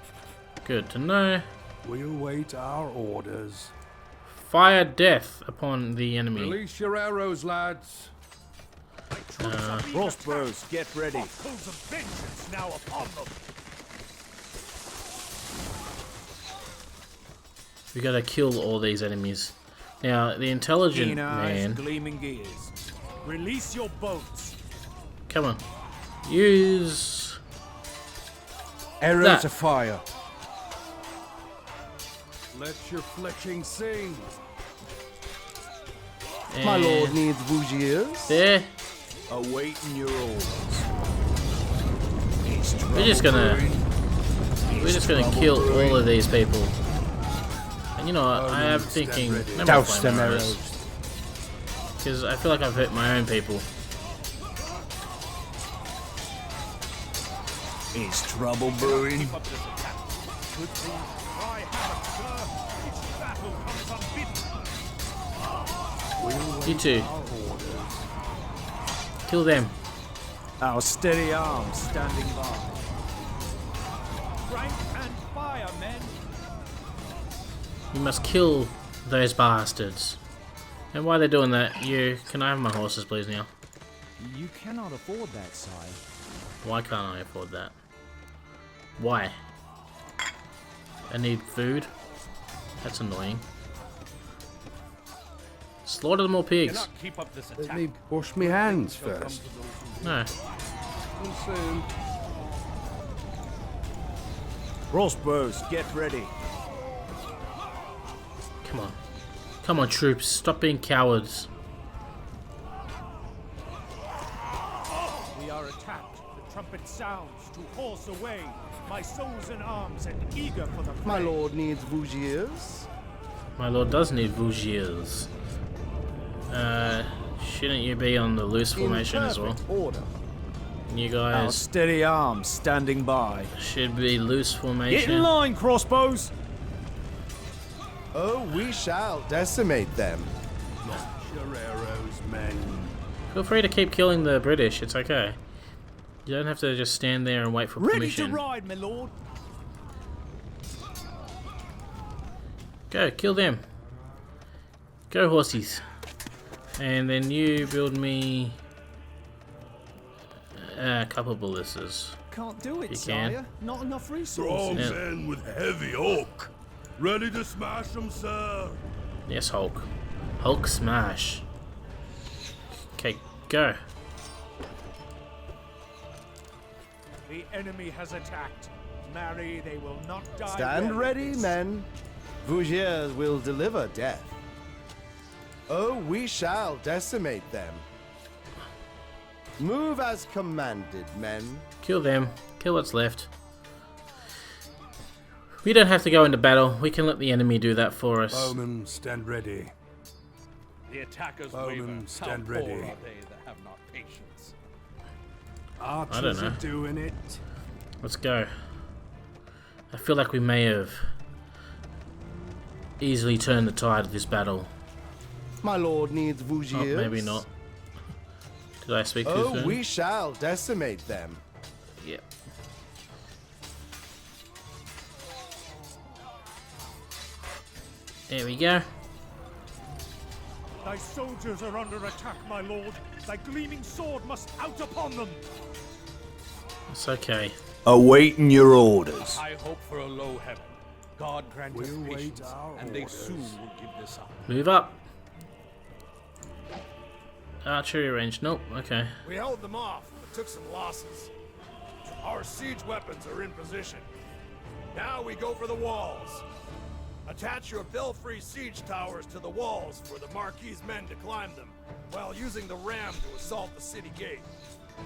S1: Good to know.
S2: We await our orders.
S1: Fire death upon the enemy.
S6: Release your arrows, lads.
S7: Crossbows, get ready.
S3: Coals of vengeance now upon them.
S1: We got to kill all these enemies. Now, the intelligent
S7: Keen eyes,
S1: man...
S7: gleaming gears. Release your boats.
S1: Come on. Use...
S6: Arrows
S1: That.
S6: to fire. Let your fletching sing.
S4: My
S1: and
S4: lord needs bougiers.
S1: There.
S7: Awaiting your orders.
S1: We're just gonna kill all of these people. And you know what? I am thinking... let me
S6: Douse
S1: flame
S6: them
S1: arrows. Because I feel like I've hit my own people.
S7: Is trouble brewing?
S1: You two. Kill them.
S7: Our steady arms standing by. Rank and fire, men.
S1: You must kill those bastards. And while they're doing that, can I have my horses please now?
S7: You cannot afford that, sire.
S1: Why can't I afford that? Why? I need food? That's annoying. Slaughter them all pigs.
S3: Keep up this
S6: Let me wash my hands first.
S1: No.
S6: Soon.
S7: Crossbows, get ready.
S1: Come on. Come on, troops. Stop being cowards.
S8: We are attacked. The trumpet sounds to horse away. My soul's in arms and eager for the fray.
S4: My lord needs bougiers.
S1: My lord does need bougiers. Shouldn't you be on the loose formation as well?
S4: Order.
S1: You
S7: Our
S1: guys
S7: steady arms standing by.
S1: should be loose
S7: Get in
S1: formation.
S7: line, crossbows.
S4: Oh, we shall decimate them.
S2: Your arrows, men.
S1: Feel free to keep killing the British. It's okay. You don't have to just stand there and wait for
S8: Ready
S1: permission.
S8: to ride, my lord.
S1: Go, kill them. Go, horsies. And then you build me a couple of ballistas.
S7: Can't do it,
S1: You
S7: sire.
S1: can.
S7: Not enough
S2: Strong
S7: resources.
S1: Yeah.
S2: men with heavy oak. Ready to smash them, sir.
S1: Yes, Hulk. Hulk smash. Okay, go.
S8: The enemy has attacked. Marry, they will not die.
S4: Stand
S8: well in
S4: ready,
S8: this.
S4: men. Bougiers will deliver death. Oh, we shall decimate them. Move as commanded, men.
S1: Kill them. Kill what's left. We don't have to go into battle. We can let the enemy do that for us.
S2: Bowmen, stand ready.
S3: The attackers
S2: Bowmen, stand ready.
S3: they that have not patience?
S2: Archers
S1: know.
S2: are doing it.
S1: Let's go. I feel like we may have easily turn the tide of this battle.
S4: My lord needs
S1: Oh,
S4: Vougiers.
S1: maybe not. Did I speak too
S4: Oh,
S1: soon?
S4: we shall decimate them.
S1: Yep. There we go.
S8: Thy soldiers are under attack, my lord. Thy gleaming sword must out upon them.
S1: It's okay.
S9: Awaiting your orders.
S2: I hope for a low heaven. God grant us patience, and they soon will give this up.
S1: Move up. Archery range. Nope. Okay.
S3: We held them off, but took some losses. Our siege weapons are in position. Now we go for the walls. Attach your belfry siege towers to the walls for the Marquis' men to climb them, while using the ram to assault the city gate.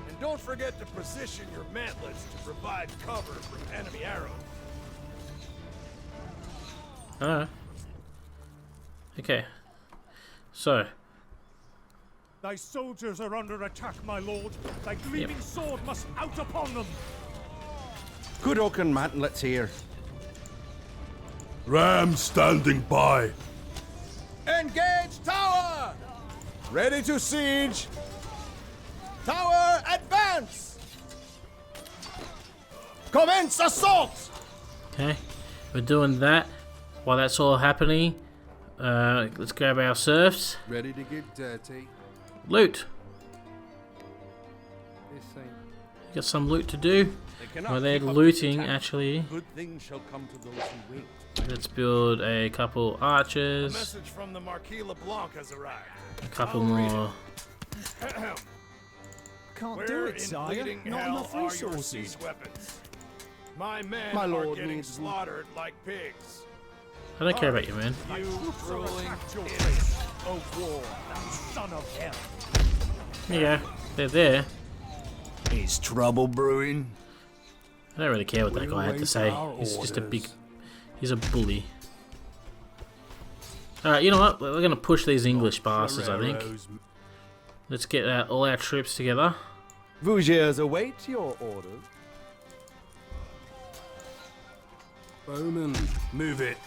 S3: And don't forget to position your mantlets to provide cover from enemy arrows.
S1: Okay. So,
S8: Thy soldiers are under attack, my lord. Thy gleaming sword must out upon them.
S6: Good oaken mantlets here.
S9: Ram standing by.
S4: Engage tower! Ready to siege! Tower, advance! Commence assault!
S1: okay. We're doing that. While that's all happening, let's grab our serfs.
S6: Ready to get dirty.
S1: Loot.
S6: This ain't...
S1: Got some loot to do.
S2: They cannot
S1: While they're
S2: keep up
S1: looting,
S2: this attack.
S1: actually,
S2: Good things shall come to those who wait.
S1: let's build a couple
S3: A
S1: archers,
S3: message from the Marquis LeBlanc has arrived.
S1: a couple
S3: I'll read
S1: more.
S3: Ahem.
S7: Can't do
S3: Where
S7: it,
S3: in
S7: sire.
S3: bleeding
S7: Not
S3: hell
S7: enough
S3: are your
S7: resources.
S3: siege weapons? My men
S4: My
S3: are
S4: lord
S3: getting
S4: needs-
S3: slaughtered like pigs.
S1: I don't care about you, man.
S3: You
S8: Troops are
S3: ruling
S8: attacked your
S3: idiot.
S8: place, O war, thou son of hell.
S1: Yeah, they're there.
S9: Is trouble brewing?
S1: I don't really care what that guy had to say. He's just a big... He's a bully. Alright, you know what? We're gonna push these English bastards, I think. Let's get all our troops together.
S4: Vougiers await your orders.
S6: Bowman,
S9: Move it.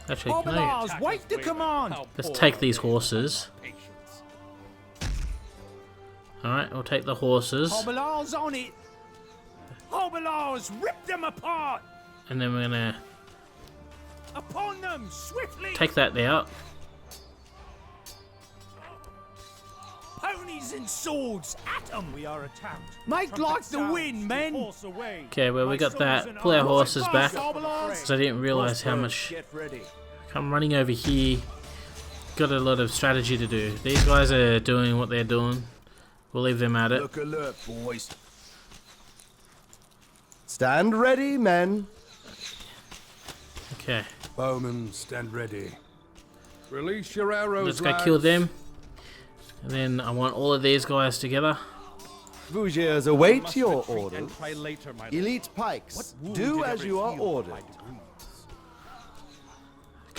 S1: Actually, can I...
S8: Obalars, wait the command.
S1: Let's take these horses. Alright, we'll take the horses.
S8: Obalars on it. Obalars, rip them apart.
S1: And then we're gonna
S8: Upon them, swiftly.
S1: take that out.
S8: Ponies and swords, at them. We are attacked.
S7: Make
S8: Trumpet
S7: like the
S8: sounds
S7: wind,
S8: to
S7: men.
S8: force away.
S1: Okay, well we
S8: My
S1: got
S8: soldiers
S1: that.
S8: and
S1: Pull our
S8: arms
S1: horses back.
S8: advance, Obalars.
S1: Because I didn't realise how much...
S7: Get ready.
S1: I'm running over here. Got a lot of strategy to do. These guys are doing what they're doing. We'll leave them at it.
S9: Look alert, boys.
S4: Stand ready, men.
S1: Okay,
S9: Bowman, stand ready.
S6: release your arrows,
S1: let's go
S6: lads.
S1: kill them. And then I want all of these guys together.
S4: Vougiers await your orders.
S2: And try later, my lord.
S4: Elite pikes,
S2: Wounded
S4: do as
S2: every
S4: you are
S2: field
S4: ordered.
S2: by degrees.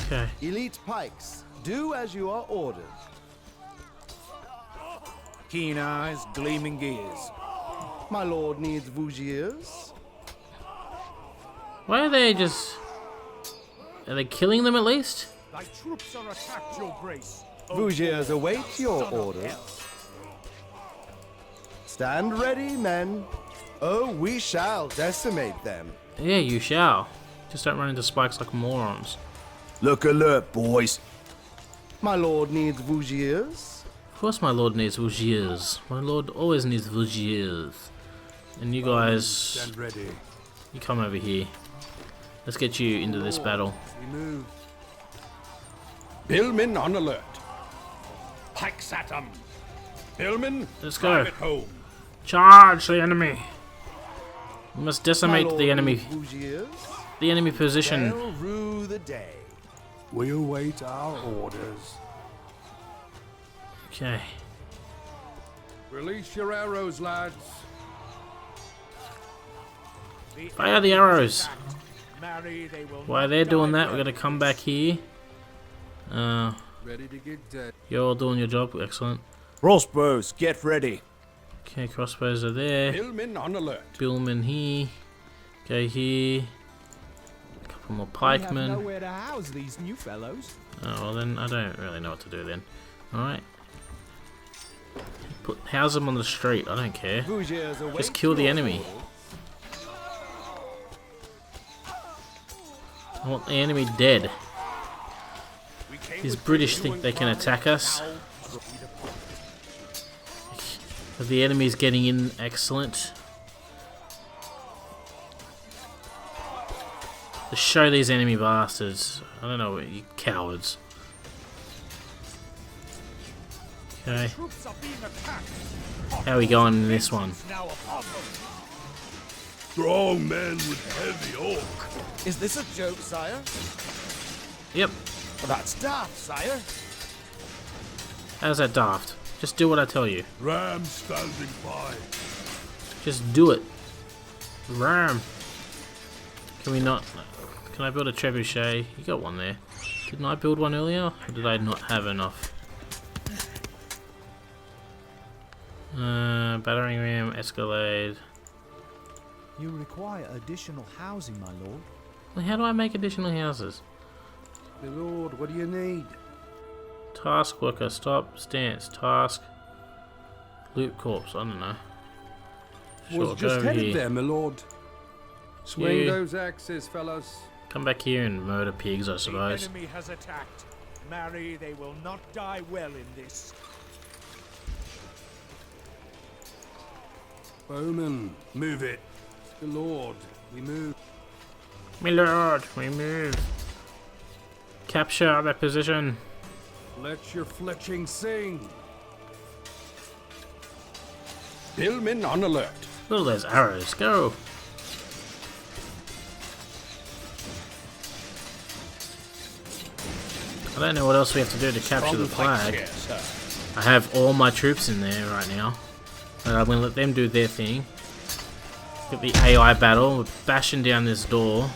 S1: Okay,
S4: Elite pikes, do as you are ordered.
S7: Keen eyes, gleaming gears.
S4: My lord needs Vougiers.
S1: why are they just... Are they killing them at least?
S8: Thy troops are attacked, your grace. O
S4: Vougiers
S8: war,
S4: await
S8: thou
S4: your
S8: son of
S4: orders.
S8: hell.
S4: Stand ready, men. Oh, we shall decimate them.
S1: Yeah, you shall. Just don't run into spikes like morons.
S9: Look alert, boys.
S4: My lord needs Vougiers.
S1: Of course my lord needs Vougiers. My lord always needs Vougiers. And you guys,
S9: Stand ready.
S1: you come over here. Let's get you into this battle.
S9: We move.
S2: Billmen on alert. Pikes at 'em. Billmen,
S1: Let's
S2: drive
S1: go.
S2: it home.
S1: Charge the enemy! We must
S4: My
S1: decimate
S4: lord
S1: the enemy.
S4: needs Vougiers.
S1: The enemy position.
S4: They'll rue the day.
S9: We await our orders.
S1: Okay.
S6: Release your arrows, lads.
S8: The
S1: Fire the arrows.
S8: Marry, they will
S1: While
S8: not
S1: they're doing
S8: die
S1: that, we're gonna come back here.
S6: Ready to get dirty.
S1: You're all doing your job. Excellent.
S7: Crossbows, get ready.
S1: Okay, crossbows are there.
S2: Billmen on alert.
S1: Billman here. Go here. More
S7: We have
S1: pikemen.
S7: nowhere to house these new fellows.
S1: Oh, well then, I don't really know what to do then. Alright. House them on the street, I don't care. Just kill the enemy. I want the enemy dead. These British think they can attack us. But the enemy's getting in, excellent. Just show these enemy bastards. I don't know, you cowards. Okay. How are we going in this one?
S9: Strong men with heavy oak.
S4: Is this a joke, sire?
S1: Yep.
S4: Well, that's daft, sire.
S1: How's that daft? Just do what I tell you.
S9: Ram standing by.
S1: Just do it. Ram. Can we not... Can I build a trebuchet? You got one there. Didn't I build one earlier? Or did I not have enough? Battering ram, escalade.
S7: You require additional housing, my lord.
S1: Well, how do I make additional houses?
S6: My lord, what do you need?
S1: Task worker, stop, stance, task, loot corpse, I don't know. Sure,
S6: Was
S1: go
S6: just
S1: over
S6: headed
S1: here.
S6: there, my lord. Swing
S1: You-
S6: those axes, fellas.
S1: Come back here and murder pigs, I suppose.
S8: The enemy has attacked. Marry, they will not die well in this.
S9: Bowman, move it.
S6: The lord, we move.
S1: My lord, we move. Capture that position.
S6: Let your fletching sing.
S2: Billmen on alert.
S1: Look at those arrows, go. I don't know what else we have to do to capture the flag. I have all my troops in there right now. But I'm going to let them do their thing. Get the AI battle. We're bashing down this door.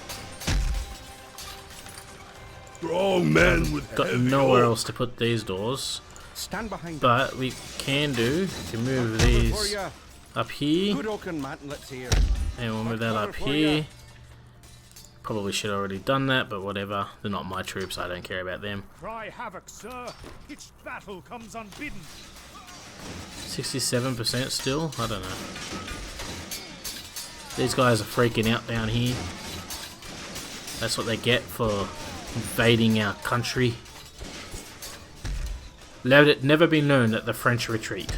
S9: Strong men with
S1: Got
S9: heavy
S1: nowhere
S9: oak.
S1: else to put these doors.
S2: Stand behind.
S1: But we can move these up here.
S2: Good oaken mantlets here.
S1: And we'll move that up here. Probably should have already done that, but whatever. They're not my troops, I don't care about them.
S8: Cry havoc, sir. Each battle comes unbidden.
S1: 67% still? I don't know. These guys are freaking out down here. That's what they get for invading our country. Let it never be known that the French retreat.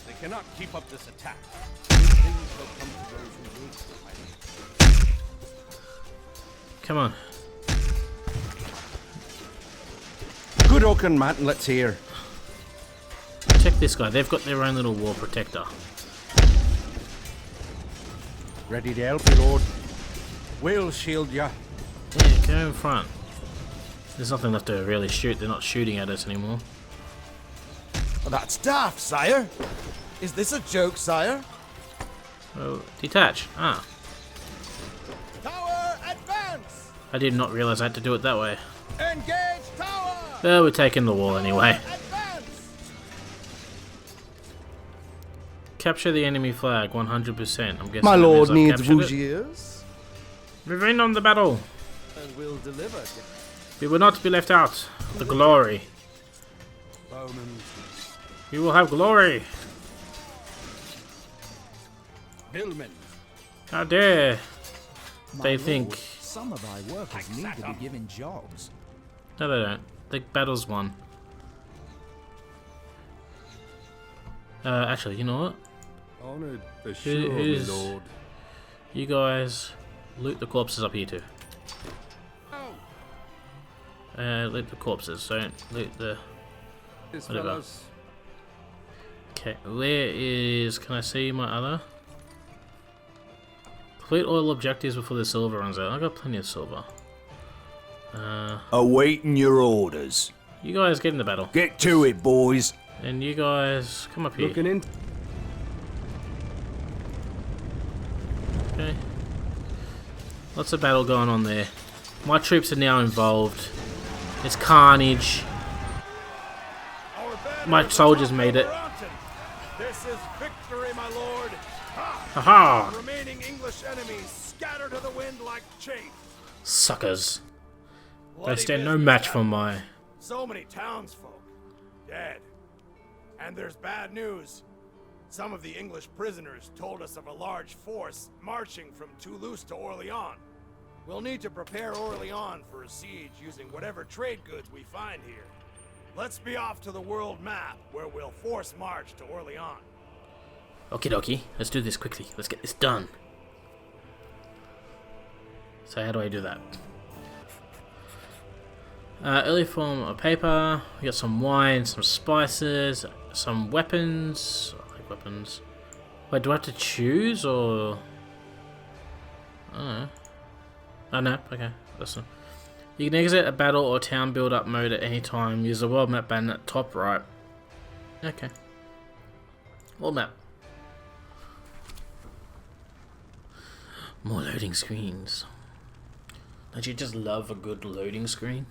S2: They cannot keep up this attack.
S1: Come on.
S2: Good oaken mantlets here.
S1: Check this guy. They've got their own little wall protector.
S2: Ready to help you, Lord. We'll shield ya.
S1: Yeah, go in front. There's nothing left to really shoot. They're not shooting at us anymore.
S4: Well, that's daft, sire. Is this a joke, sire?
S1: Oh, detach. Ah.
S4: Tower, advance!
S1: I did not realize I had to do it that way.
S4: Engage tower!
S1: Well, we're taking the wall anyway.
S4: Advance!
S1: Capture the enemy flag, 100%. I'm guessing
S4: My
S1: that means
S4: lord
S1: I've
S4: needs
S1: captured it.
S4: bougiers.
S1: Remain on the battle.
S4: And will deliver.
S1: We will not be left out. The glory.
S6: Bowman.
S1: We will have glory.
S2: Billmen.
S1: How dare
S7: My
S1: they
S7: lord,
S1: think.
S7: some of thy workers need to be given jobs.
S1: No, they don't. The battle's won. Actually, you know what?
S6: Honored, assure me,
S1: who's-
S6: lord.
S1: You guys loot the corpses up here too. Loot the corpses. Don't loot the.
S6: This
S1: Whatever.
S6: fellas.
S1: Okay, where is... Can I see my other? Complete oil objectives before the silver runs out. I got plenty of silver.
S9: Awaiting your orders.
S1: You guys get in the battle.
S9: Get to it, boys.
S1: And you guys come up here.
S6: Looking in.
S1: Okay. Lots of battle going on there. My troops are now involved. It's carnage. My soldiers made it.
S3: This is victory, my lord.
S1: Haha!
S3: Remaining English enemies scatter to the wind like chaff.
S1: Suckers. They
S3: Bloody
S1: stand no
S3: business,
S1: match
S3: that
S1: for
S3: was.
S1: my...
S3: So many townsfolk dead. And there's bad news. Some of the English prisoners told us of a large force marching from Toulouse to Orléans. We'll need to prepare Orléans for a siege using whatever trade goods we find here. Let's be off to the world map, where we'll force march to Orléans.
S1: Okie dokie, let's do this quickly. Let's get this done. So how do I do that? Early form of paper. We got some wine, some spices, some weapons. I like weapons. Wait, do I have to choose or? I don't know. Oh no, okay. Listen. You can exit a battle or town build-up mode at any time. Use the world map button at top right. Okay. World map. More loading screens. Don't you just love a good loading screen?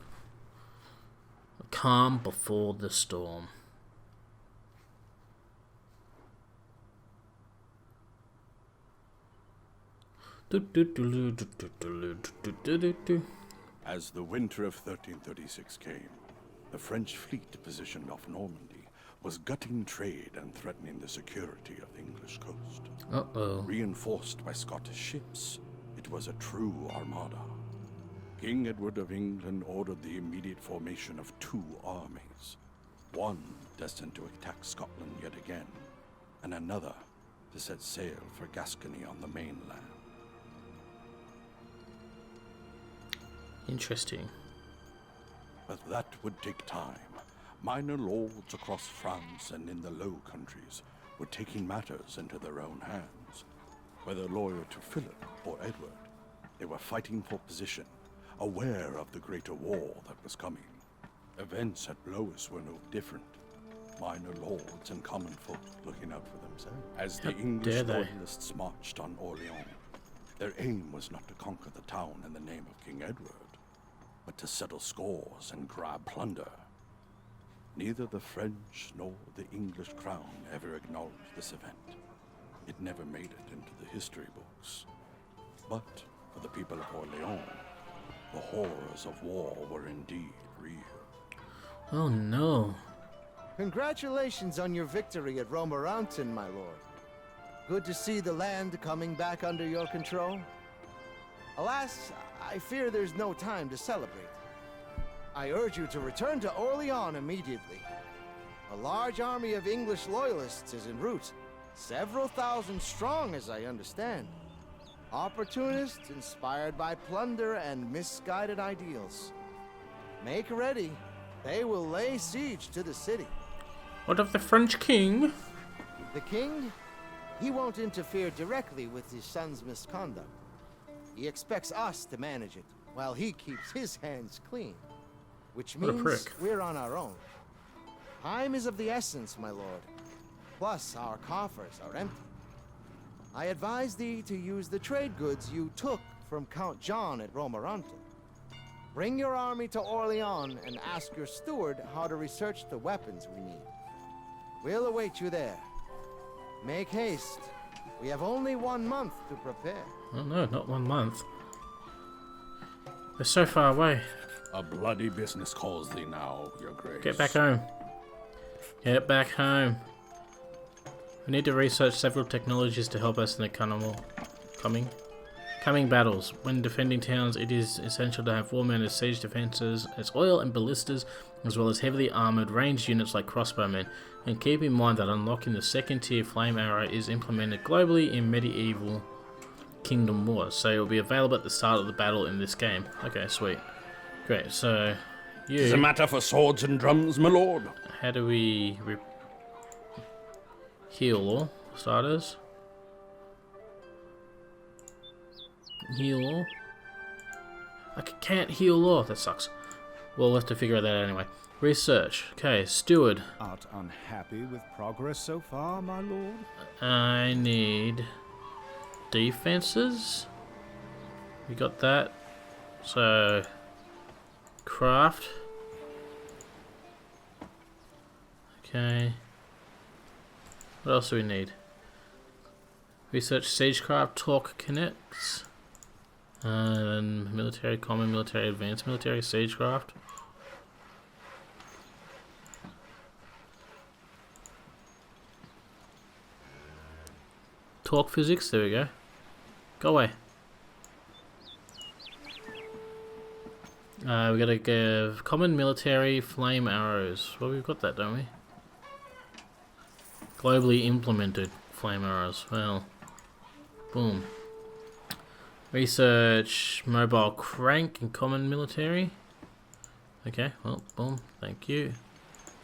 S1: Calm before the storm.
S2: As the winter of 1336 came, the French fleet positioned off Normandy was gutting trade and threatening the security of the English coast.
S1: Uh-oh.
S2: Reinforced by Scottish ships, it was a true armada. King Edward of England ordered the immediate formation of two armies. One destined to attack Scotland yet again, and another to set sail for Gascony on the mainland.
S1: Interesting.
S2: But that would take time. Minor lords across France and in the Low Countries were taking matters into their own hands. Whether loyal to Philip or Edward, they were fighting for position, aware of the greater war that was coming. Events at Blois were no different. Minor lords and common folk looking out for themselves. As the English loyalists marched on Orléans, their aim was not to conquer the town in the name of King Edward, but to settle scores and grab plunder. Neither the French nor the English crown ever acknowledged this event. It never made it into the history books. But for the people of Orléans, the horrors of war were indeed real.
S1: Oh no.
S4: Congratulations on your victory at Romorantin, my lord. Good to see the land coming back under your control. Alas, I fear there's no time to celebrate. I urge you to return to Orléans immediately. A large army of English loyalists is en route, several thousand strong as I understand. Opportunists inspired by plunder and misguided ideals. Make ready. They will lay siege to the city.
S1: What of the French king?
S4: The king? He won't interfere directly with his son's misconduct. He expects us to manage it, while he keeps his hands clean. Which means we're on our own. Time is of the essence, my lord. Plus, our coffers are empty. I advise thee to use the trade goods you took from Count John at Romorantin. Bring your army to Orléans and ask your steward how to research the weapons we need. We'll await you there. Make haste. We have only 1 month to prepare.
S1: Oh no, not 1 month. They're so far away.
S2: A bloody business calls thee now, your grace.
S1: Get back home. Get back home. We need to research several technologies to help us in the coming battles. When defending towns, it is essential to have foremen as siege defenses, as oil and ballistas, as well as heavily armoured ranged units like crossbowmen. And keep in mind that unlocking the second tier flame arrow is implemented globally in medieval Kingdom Wars, so it will be available at the start of the battle in this game. Okay, sweet. Great, so you...
S2: It's a matter for swords and drums, my lord.
S1: How do we heal all starters? Heal all? I can't heal all. That sucks. Well, we'll have to figure that out anyway. Research. Okay, steward.
S7: Art unhappy with progress so far, my lord?
S1: I need defenses. We got that. So craft. Okay. What else do we need? Research siegecraft. Talk connects. And military, common, military, advanced military, siegecraft. Talk physics, there we go. Go away. We gotta give common military flame arrows. Well, we've got that, don't we? Globally implemented flame arrows. Well, boom. Research mobile crank and common military. Okay, well, boom. Thank you.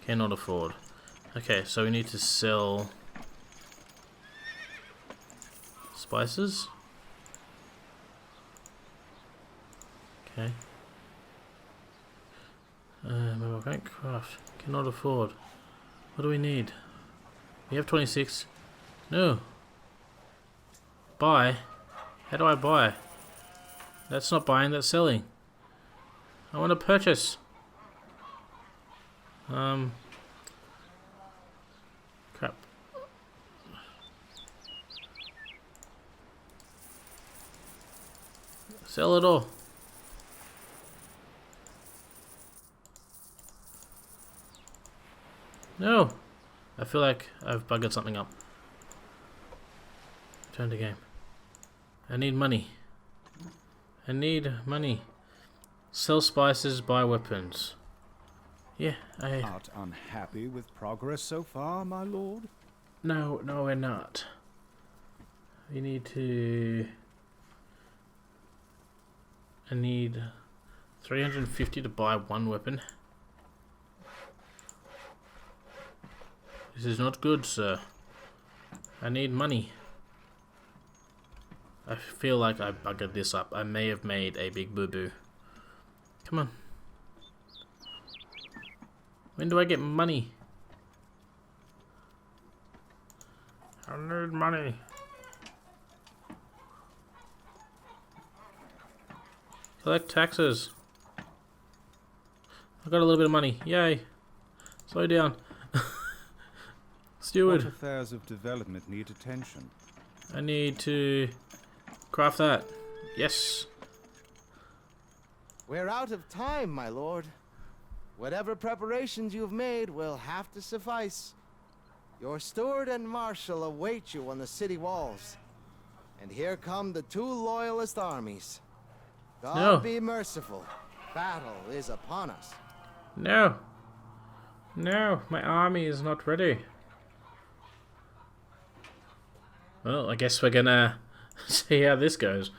S1: Cannot afford. Okay, so we need to sell spices. Okay. Mobile crank craft. Cannot afford. What do we need? We have 26. No. Buy. How do I buy? That's not buying, that's selling. I want to purchase. Crap. Sell it all. No. I feel like I've buggered something up. Turn the game. I need money. I need money. Sell spices, buy weapons. Yeah,
S7: Art unhappy with progress so far, my lord?
S1: No, we're not. We need to... I need 350 to buy one weapon. This is not good, sir. I need money. I feel like I buggered this up. I may have made a big boo-boo. Come on. When do I get money? I need money. Collect taxes. I got a little bit of money. Yay. Slow down. Steward.
S5: What affairs of development need attention?
S1: I need to craft that. Yes.
S4: We're out of time, my lord. Whatever preparations you've made will have to suffice. Your steward and marshal await you on the city walls. And here come the two loyalist armies. God be merciful. Battle is upon us.
S1: No. No, my army is not ready. Well, I guess we're gonna see how this goes.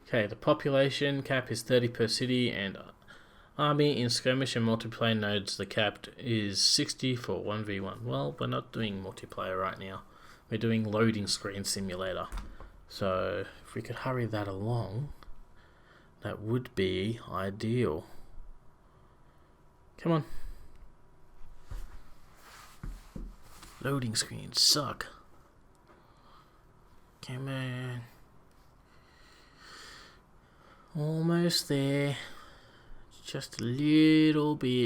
S1: Okay, the population cap is 30 per city, and army in skirmish and multiplayer nodes, the cap is 60 for 1v1. Well, we're not doing multiplayer right now. We're doing loading screen simulator. So, if we could hurry that along, that would be ideal. Come on. Loading screens suck. Come on. Almost there. Just a little bit.